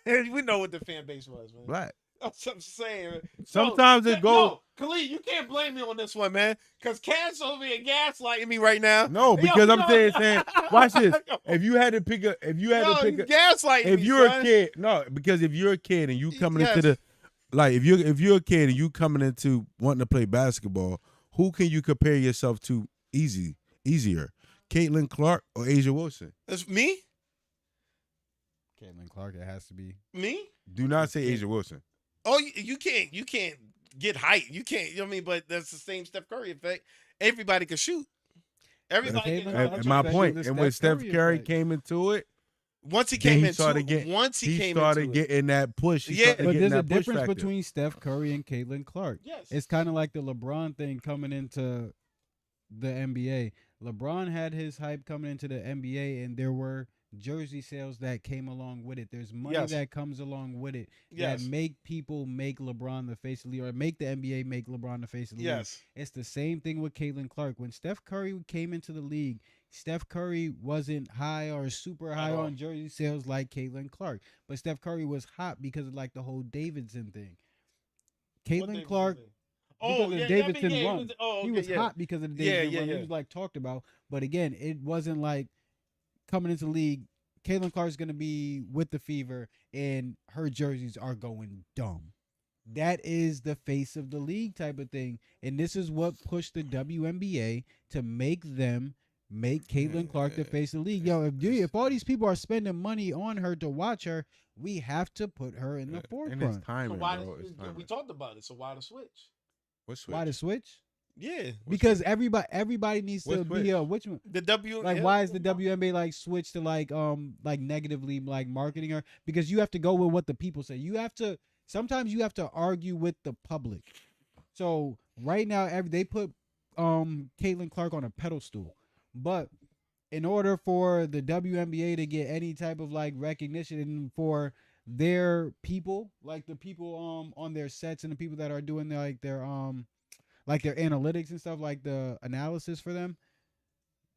We know what the fan base was, man. Black. That's what I'm saying. Man. Sometimes it goes. No, Khalid, you can't blame me on this one, man. Because Cass over here gaslighting me right now. No, because I'm saying, watch this. Yo, If you had to pick a, he's if gaslighting me, you're son. a kid, no, because if you're a kid and you coming Yes. into the, like if you're a kid and you coming into wanting to play basketball, who can you compare yourself to easier? Caitlin Clark or Asia Wilson? That's me? Caitlin Clark, it has to be. Me? Do not say Asia Wilson. Oh, you can't get height. You can't, you know what I mean? But that's the same Steph Curry effect. Everybody can shoot. Everybody Caitlin can Clark- shoot. And my especially point. the And when Steph Steph Curry Curry effect. came into it, Once he then came he into started it, getting, once he came started into it. getting that push. He Yeah. started But getting there's a that push difference factor. between Steph Curry and Caitlin Clark. Yes. It's kind of like the LeBron thing coming into the NBA. LeBron had his hype coming into the NBA, and there were jersey sales that came along with it. There's money Yes. that comes along with it Yes. that make people make LeBron the face of the league, or make the NBA make LeBron the face of the league. Yes. It's the same thing with Caitlin Clark. When Steph Curry came into the league, Steph Curry wasn't high or super high all. on jersey sales like Caitlin Clark. But Steph Curry was hot because of like the whole Davidson thing. What Caitlin Davidson Clark, thing? because of the yeah, Davidson he run. was, okay, he was yeah. hot because of the Yeah, Davidson run. yeah. He was like talked about. But again, it wasn't like coming into the league. Caitlin Clark's gonna be with the Fever, and her jerseys are going dumb. That is the face of the league type of thing, and this is what pushed the WNBA to make Caitlin Clark the face of the league. Yo, if all these people are spending money on her to watch her, we have to put her in the And forefront. it's timing, So why bro. It's we timing. talked about it. So why the switch? What switch? Why the switch? Yeah. Because everybody needs What to switch? be which one? The W. Like, yeah. why is the WNBA like switch to like negatively like marketing her? Because you have to go with what the people say. Sometimes you have to argue with the public. So right now, they put Caitlin Clark on a pedestal, but in order for the WNBA to get any type of like recognition and for their people, like the people on their sets and the people that are doing their analytics and stuff, like the analysis for them,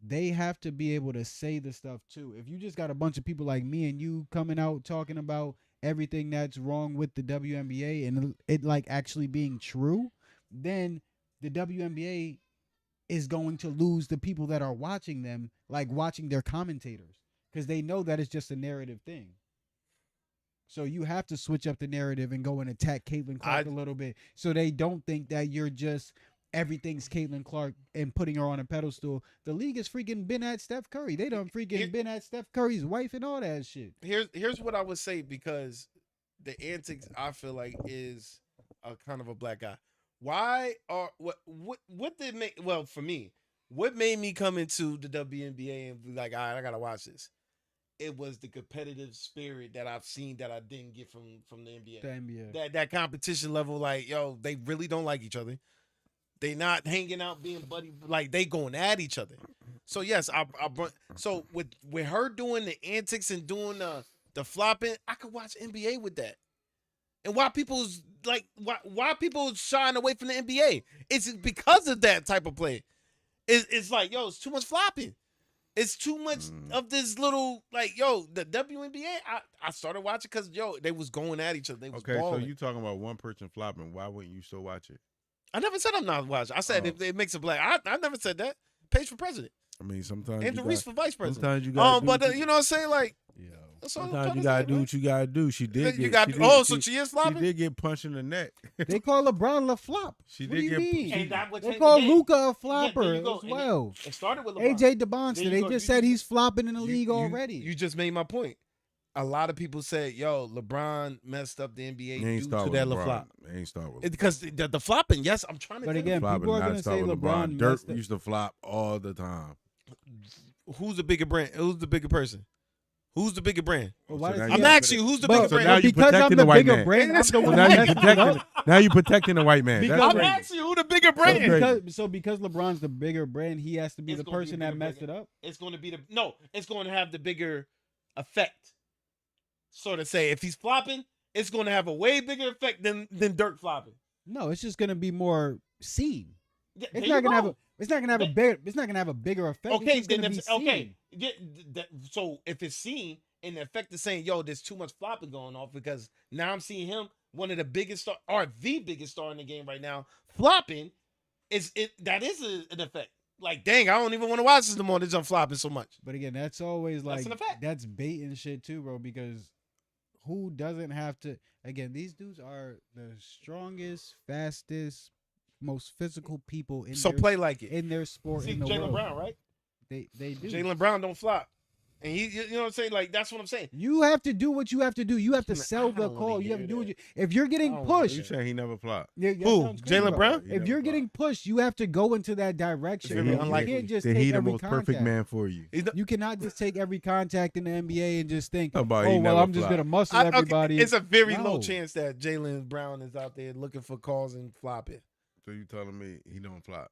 they have to be able to say the stuff too. If you just got a bunch of people like me and you coming out talking about everything that's wrong with the WNBA and it like actually being true, then the WNBA is going to lose the people that are watching them, like watching their commentators, because they know that it's just a narrative thing. So you have to switch up the narrative and go and attack Caitlin Clark a little bit, so they don't think that you're just everything's Caitlin Clark and putting her on a pedestal. The league has freaking been at Steph Curry. They done freaking been at Steph Curry's wife and all that shit. Here's what I would say, because the antics, I feel like, is a kind of a black guy. Why are what did make, well, for me, what made me come into the WNBA and be like, all right, I gotta watch this? It was the competitive spirit that I've seen that I didn't get from the NBA. The NBA. That competition level, like, yo, they really don't like each other. They not hanging out being buddy, like they going at each other. So yes, so with her doing the antics and doing the flopping, I could watch NBA with that. And why people's like why people shying away from the NBA? It's because of that type of play. It's like, yo, it's too much flopping. It's too much of this little like the WNBA. I started watching because they was going at each other. They was balling. So you talking about one person flopping? Why wouldn't you still watch it? I never said I'm not watching. I said it makes it black. I never said that. Page for president. I mean, sometimes And Reese for vice president. Sometimes you got. But you know what I'm saying? Like, sometimes you gotta do what you gotta do. She did. So she is flopping. She did get punched in the neck. They call LeBron a flop. She what did do you get. mean? They call Luka a flopper as And well. It started with LeBron. AJ DeBonster. They just said he's flopping in the league already. You just made my point. A lot of people said, LeBron messed up the NBA due to that flop. Ain't start with because the flopping. Yes, I'm trying to. But again, people are gonna say LeBron. Dirk used to flop all the time. Who's the bigger brand? Who's the bigger person? Who's the bigger brand? Well, I'm asking you, who's the bigger brand? Now you because I'm protecting the the white bigger man. brand, I'm the one Now you protecting the white man. I'm asking you, who the bigger brand? Because LeBron's the bigger brand, he has to be the person that messed it up. It's going to be it's going to have the bigger effect. Sort of say, if he's flopping, it's going to have a way bigger effect than Dirk flopping. No, it's just going to be more seen. Yeah, it's not gonna have a bigger effect. Okay, so if it's seen and the effect is saying, there's too much flopping going off because now I'm seeing him, one of the biggest star or the biggest star in the game right now, flopping, that is an effect. Like, dang, I don't even want to watch this no more. I'm flopping so much. But again, that's always like that's an effect. That's bait and shit too, bro. Because who doesn't have to? Again, these dudes are the strongest, fastest, most physical people in play like it in their sport. See, in the Jaylen world. Brown, right? They do. Jaylen Brown don't flop, and he, you know what I'm saying? Like, that's what I'm saying. You have to do what you have to do. You have to sell the call. You have to do what if you're getting pushed. You saying he never flopped? Who? Jaylen Brown? If you're getting pushed, you have to go into that direction. You can't just take he the every most contact. perfect man for you. You cannot just take every contact in the NBA and just think, I'm just gonna muscle everybody. It's a very low chance that Jaylen Brown is out there looking for calls and flopping. So you telling me he don't flop?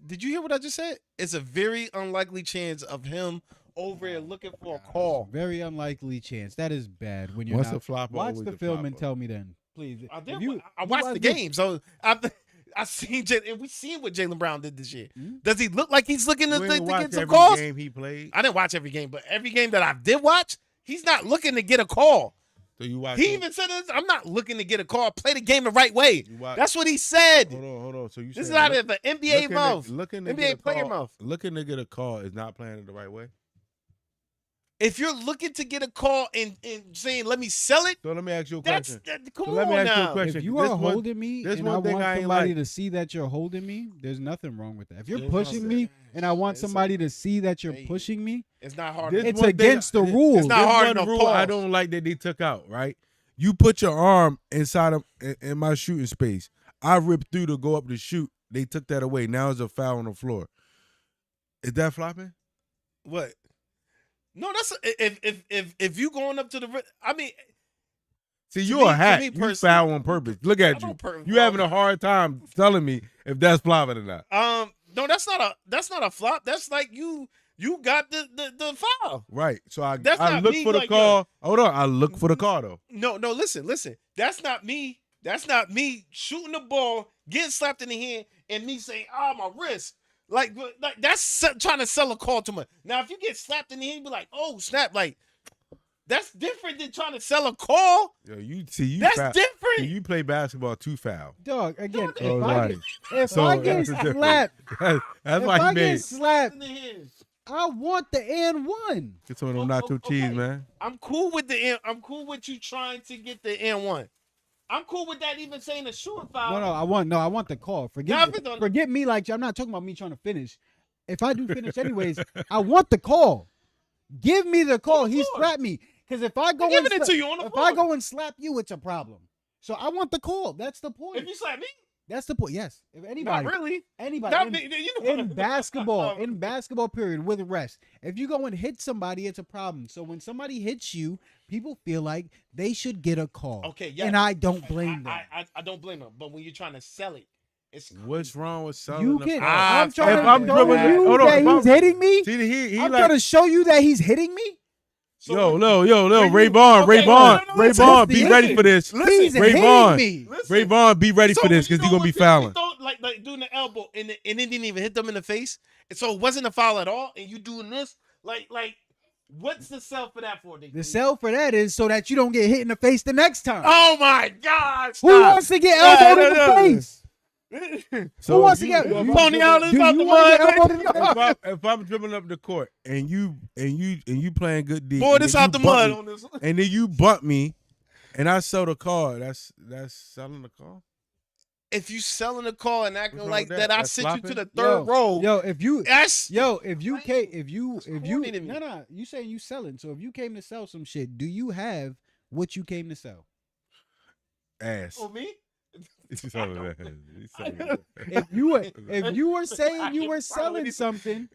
Did you hear what I just said? It's a very unlikely chance of him over here looking for a call. Very unlikely chance. That is bad. When you're Once not. a flopper, watch the film and tell me then, please. I watched the game, so I seen and we seen what Jaylen Brown did this year. Mm-hmm. Does he look like he's looking to get some every calls? Game he played. I didn't watch every game, but every game that I did watch, he's not looking to get a call. So you watch he even said this. I'm not looking to get a call. Play the game the right way. That's what he said. Hold on. So you this is out of the NBA mouth. NBA player mouth. Looking to get a call is not playing it the right way. If you're looking to get a call and saying, let me sell it. So let me ask you a question. Come on now. If you are holding me and I want somebody to see that you're holding me, there's nothing wrong with that. If you're pushing me and I want somebody to see that you're pushing me, it's not hard. It's against the rules. It's not hard enough. Rule I don't like that they took out, right? You put your arm inside of in my shooting space. I ripped through to go up to shoot. They took that away. Now it's a foul on the floor. Is that flopping? What? No, that's if you going up to the. I mean, see, you're a hack. You foul on purpose. Look at you. You having a hard time telling me if that's flopping or not. No, that's not a flop. That's like you got the foul. Right. So I look for the call. Hold on. I look for the call though. No. Listen. That's not me. That's not me shooting the ball, getting slapped in the hand, and me saying, my wrist. Like that's trying to sell a call to me. Now, if you get slapped in the hand, you be like, oh, snap. Like, that's different than trying to sell a call. Yo, you that's different. You play basketball too foul. Dog, again, if I get slapped, get slapped in the hand, I want the and one. Get some of them nacho cheese, man. I'm cool with I'm cool with you trying to get the and one. I'm cool with that, even saying a shooting foul. I want the call. Forget me. Like, I'm not talking about me trying to finish. If I do finish anyways, I want the call. Give me the call. He slapped me. Because if I go go and slap you, it's a problem. So I want the call. That's the point. If you slap me, that's the point. Yes. If anybody, not really, anybody in basketball period with rest. If you go and hit somebody, it's a problem. So when somebody hits you, people feel like they should get a call. Okay, yeah, and I don't blame them. I don't blame them. But when you're trying to sell it, what's wrong with selling? You can. I'm trying to show you that he's hitting me. See, I'm trying to show you that he's hitting me. So Ray Vaughn, be ready for this. Ray Vaughn, be ready for this because he's gonna be fouling. like doing the elbow and it didn't even hit them in the face, and so it wasn't a foul at all. And you doing this, like what's the sell for that for? The sell for that is so that you don't get hit in the face the next time. Oh my God! Who wants to get elbowed in the face? So Who wants to get Tony Allen's do out you the wanna get mud? elbowed in the face? if I'm dribbling up the court and you playing good D, Boy, this out the mud on this. and then you bump me, and I sell the car. That's selling the car. If you selling a car and acting wrong like with that, that? I That's sent you to sloppy? the third row. Yo, if you That's if you came if you corny to me. no, you saying you selling. So if you came to sell some shit, do you have what you came to sell? Ass. for me. He's selling that. He's selling that. If you were saying you were Probably. selling something,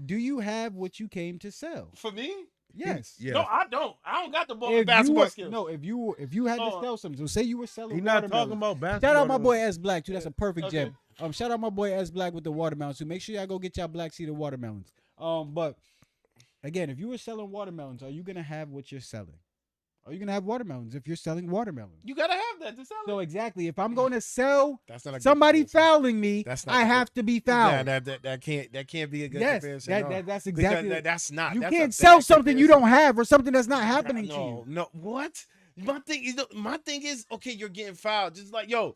do you have what you came to sell? For me? Yes. Yeah. No, I don't. I don't got the ball If you basketball were, skills. no, if you had to Oh. sell something, so say you were selling. He's not watermelons. talking about basketball. Shout out my though. boy S Black too. That's a perfect Okay. gem. Shout out my boy S Black with the watermelons too. Make sure y'all go get y'all black seeded watermelons. But again, if you were selling watermelons, are you gonna have what you're selling? Are you gonna have watermelons if you're selling watermelons? You gotta have that to sell it. So exactly, if I'm going to sell That's not a good somebody comparison. fouling me, That's not I good. have to be Yeah, fouled. that can't be a good Yes, comparison. that, no. that, that's Because exactly. that's not. You that's a can't bad sell something you comparison. don't have or something that's not happening to you. No, no. What? My thing is, okay, you're getting fouled. Just like yo.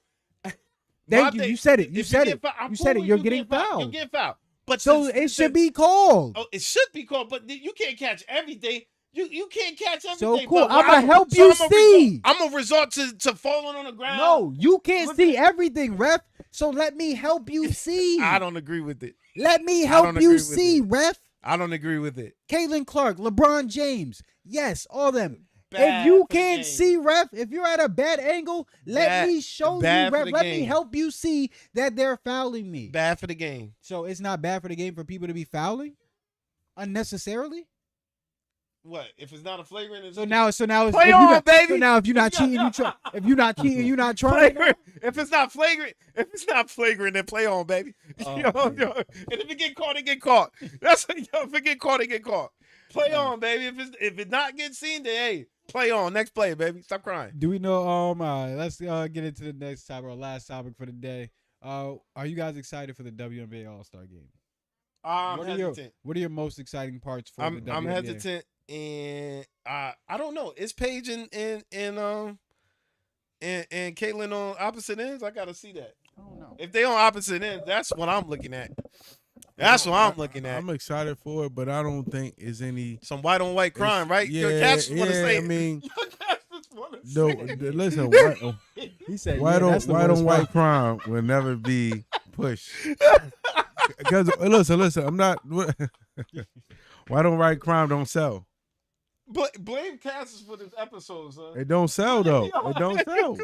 Thank you. You said it. You if said get it. fouled, I'm You cool said it. with You're you getting fouled. You're getting fouled. But So it should be called. Oh, it should be called, but you can't catch everything. You can't catch So everything. cool. but I'ma help you see. I'm gonna resort to falling on the ground. No, you can't Look see at- everything, ref. So let me help you see. I don't agree with it. Let me don't help agree you with see, it. ref. I don't agree with it. Caitlin Clark, LeBron James. Yes, all them. Bad If you for the can't game. see, ref, if you're at a bad angle, let Bad- me show you, bad for ref. the Let me game. help you see that they're fouling me. Bad for the game. So it's not bad for the game for people to be fouling unnecessarily. What if it's not a flagrant? It's So now it's Play if on, you not, baby. So now if you're not cheating, if you're not cheating, you're not trying. flagrant. If it's not flagrant, then play on, baby. Oh, Yo, man. and if it get caught, it get caught. That's if it get caught, it get caught. Play Oh. on, baby. If it not get seen, then hey, play on. Next play, baby. Stop crying. Do we know? Let's get into the next topic, our last topic for the day. Are you guys excited for the WNBA All Star Game? I'm What hesitant. are your most exciting parts for the WNBA? I'm hesitant, and I don't know. Is Paige and Caitlin on opposite ends? I gotta see that. I don't know. If they on opposite ends, that's what I'm looking at. That's what I'm looking at. I'm excited for it, but I don't think it's any. Some white on white crime, it's- right? Your cats want to say. I mean, Your cats just wanna no. say it. Listen, white, He said, white yeah, on that's the white worst on part. white crime will never be pushed. Because listen, I'm not. White on white crime don't sell. Blame Cassius for this episode, son. It don't sell though. It don't sell.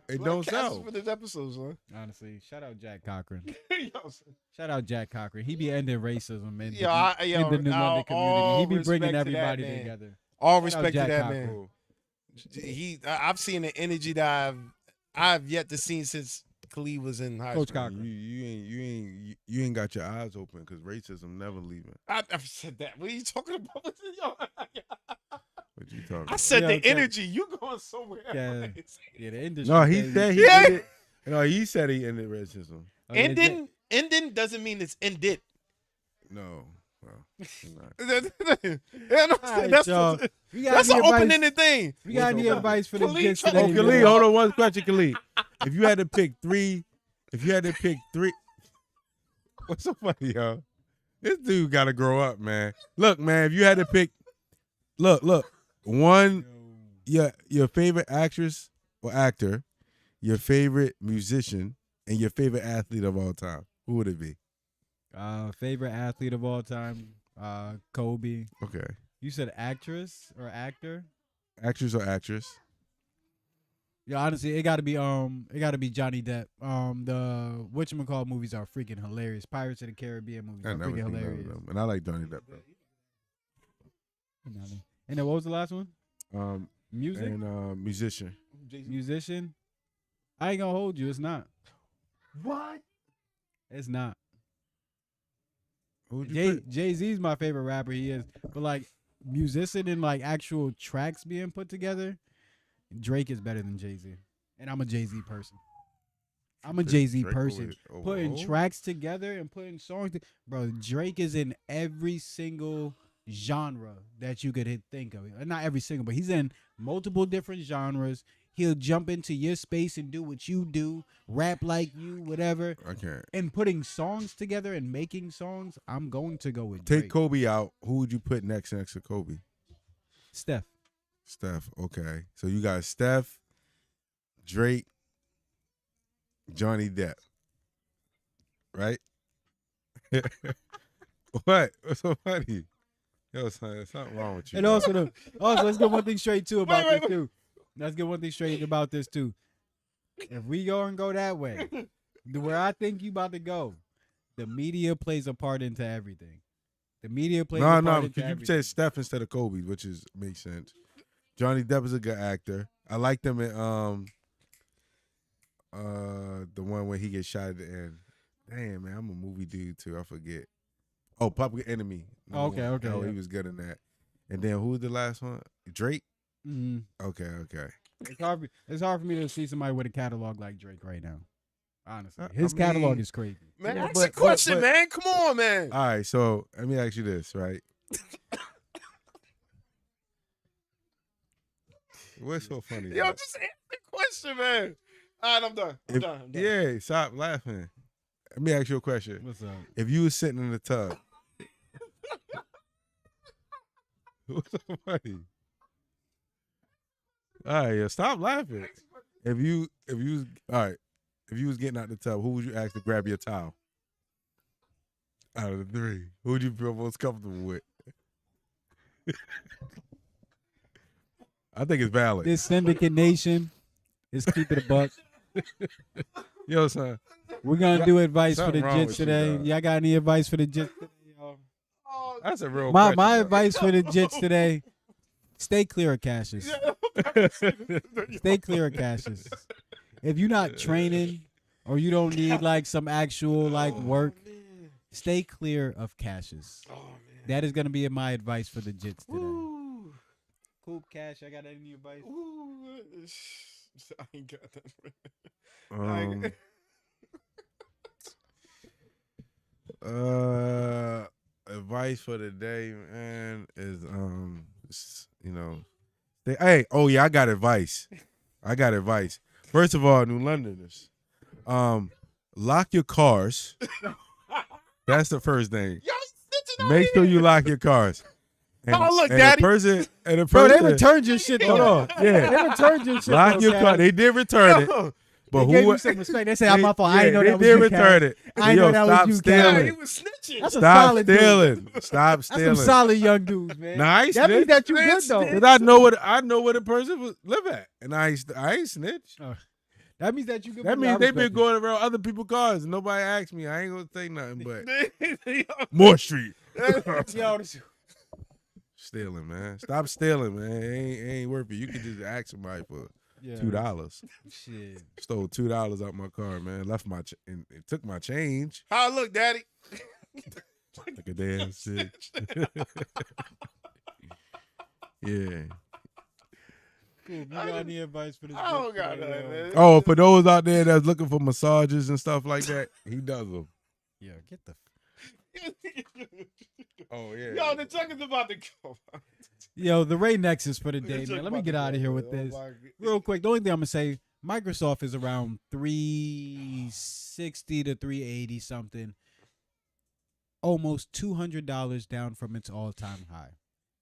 It Blame don't Cassius sell. for this episode, son. Honestly, shout out Jack Cochran. Yo, son. Shout out Jack Cochran. He be ending racism in, Yo, in the New London community. He be respect bringing to that everybody man. together. All Shout out respect to Jack that Cochran. man. I've seen the energy that I've yet to see since Khalid was in high Coach school. Cochran. You ain't got your eyes open because racism never leaving. I never said that. What are you talking about? Yo, What you talking I about? said Yeah, the okay. energy. You going somewhere? Yeah. Yeah, the industry. No, he baby. said he Yeah. ended. No, he said he ended racism. Oh, yeah, Ending doesn't mean it's ended. No, well, not. Yeah, no, All right, that's y'all. We got that's any an advice- open-ended thing. We got any advice for the Khalid kids tried- today? Oh, Khalid, hold on one question, Khalid. If you had to pick three, what's so funny, yo? This dude got to grow up, man. Look, man, if you had to pick, look, one, your favorite actress or actor, your favorite musician, and your favorite athlete of all time, who would it be? Favorite athlete of all time, Kobe. Okay, You said actress or actor? actress or actress? Yeah, honestly, it gotta be Johnny Depp. The whatchamacallit movies are freaking hilarious. Pirates of the Caribbean movies I are never freaking seen none of hilarious. them, and I like Johnny Depp. And then what was the last one? Though. Music? And musician. Musician? I ain't gonna hold you. It's not. What? It's not. Who'd you pick? Jay-Z's my favorite rapper. He is. But like musician and like actual tracks being put together, Drake is better than Jay-Z. And I'm a Jay-Z person. I'm a Jay-Z Drake person. Putting overall? tracks together and putting songs, bro. Drake is in every single genre that you could think of. Not every single, but he's in multiple different genres. He'll jump into your space and do what you do, rap like you, whatever. I can't. And putting songs together and making songs, I'm going to go with Take Drake. Kobe out. Who would you put next to Kobe? Steph. Steph. Okay. So you got Steph, Drake, Johnny Depp. Right? What? What's so funny? Yo, son, there's something wrong with you. And man. also, let's get one thing straight too about Wait. this too. Let's get one thing straight about this too. If we go that way, where I think you about to go, the media plays a part into everything. The media plays a part into because you everything. said Steph instead of Kobe, which makes sense. Johnny Depp is a good actor. I liked him in the one where he gets shot at the end. Damn, man, I'm a movie dude too. I forget. Oh, Public Enemy. Oh, okay. Oh, Yeah. he was good in that. And then who was the last one? Drake. Mhm. Okay. It's hard for me to see somebody with a catalog like Drake right now. Honestly, I his mean- catalog is crazy. Man, Yeah, ask but- a question, but- man. Come on, man. All right, so let me ask you this, right? What's so funny? Yo, about- just ask the question, man. All right, I'm done. I'm done. Yeah, stop laughing. Let me ask you a question. What's up? If you was sitting in the tub, what's so funny? All right, stop laughing. If you was all right, if you was getting out the tub, who would you ask to grab your towel? Out of the three, who would you feel most comfortable with? I think it's valid. This Syndicate Nation is keeping it a buck. Yo, son. We're gonna do advice for the Something wrong Jits with you, today. dog. Y'all got any advice for the Jits today, y'all? That's a real My question, advice for the Jits today: stay clear of Cassius. Stay clear of Cassius. If you're not training or you don't need like some actual like work, stay clear of Cassius. Oh, man. That is gonna be my advice for the Jits today. Ooh. Cool, Cash. I got any advice? Ooh. I ain't got that. Advice for the day, man, is hey, oh yeah, I got advice. First of all, New Londoners, lock your cars. That's the first thing. Yo, snitching out Make sure you lock your cars. Oh, look, and Daddy. The person, Bro, they returned your shit. Hold though. on, yeah. They returned your shit. Lock though, your Cash. car. They did return it, Yo, but They gave who? you some respect. They said, "I'm my fault. I Yeah, ain't know they that was did you, return Cash. it. I ain't know that was Stop you, stealing. Cash. yeah, he was snitching. That's a Stop solid dude. stealing. Stop That's stealing. some solid young dudes, man. Nah, I ain't That means snitch. that you good though. Cause I know what a person would live at, and I ain't snitch. That means that you good. That with means me. I they been respect going around other people's cars, and nobody asked me. I ain't gonna say nothing, but Yo, Moore Street it. Yo, this- stealing, man. Stop stealing, man. It ain't worth it. You can just ask somebody for yeah. $2. Shit. Stole $2 out my car, man. Left my and it took my change. how I look, Daddy? Like a damn shit. Yeah. Cool. You got any advice for this? I don't bitch got today, nothing, yo? man. Oh, for those out there that's looking for massages and stuff like that, he does them. Yeah, get the. Oh yeah. Yo, the truck is about to go. Yo, the Ray Nexus for the The day, truck man. Let me about get to out go, of here man. with Oh, this. my God. Real quick, the only thing I'm gonna say, Microsoft is around 360 to 380 something, almost $200 down from its all-time high.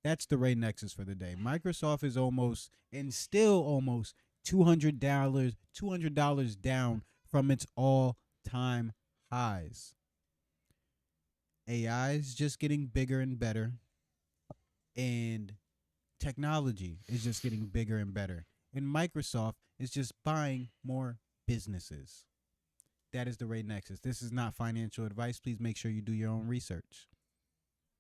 That's the Ray Nexus for the day. Microsoft is almost and still almost $200 down from its all-time highs. AI is just getting bigger and better, and technology is just getting bigger and better. And Microsoft is just buying more businesses. That is the Ray Nexus. This is not financial advice. Please make sure you do your own research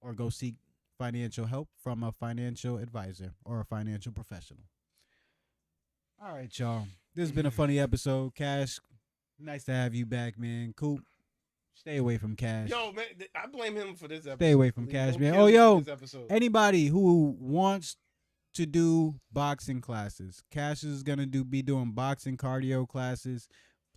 or go seek financial help from a financial advisor or a financial professional. All right, y'all. This has been a funny episode. Cash, nice to have you back, man. Cool. Stay away from Cash. Yo, man, I blame him for this episode. Stay away from Please Cash, don't man. kill Oh, me yo. for this episode. Anybody who wants to do boxing classes, Cash is gonna be doing boxing cardio classes.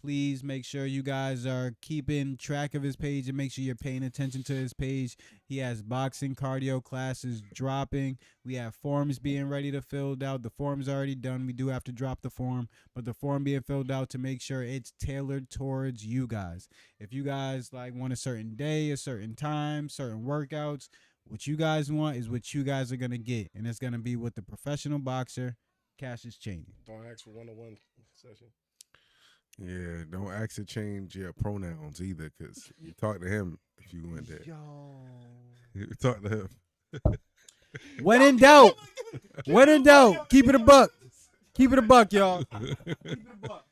Please make sure you guys are keeping track of his page and make sure you're paying attention to his page. He has boxing cardio classes dropping. We have forms being ready to filled out. The form's already done. We do have to drop the form, but the form being filled out to make sure it's tailored towards you guys. If you guys like want a certain day, a certain time, certain workouts, what you guys want is what you guys are going to get, and it's going to be with the professional boxer, Cassius Chaney. Don't ask for 1-on-1 session. Yeah, don't ask to change your pronouns either, because you talk to him if you went there. You talk to him. When in doubt, keep it a buck. Keep it a buck, y'all. Keep it a buck.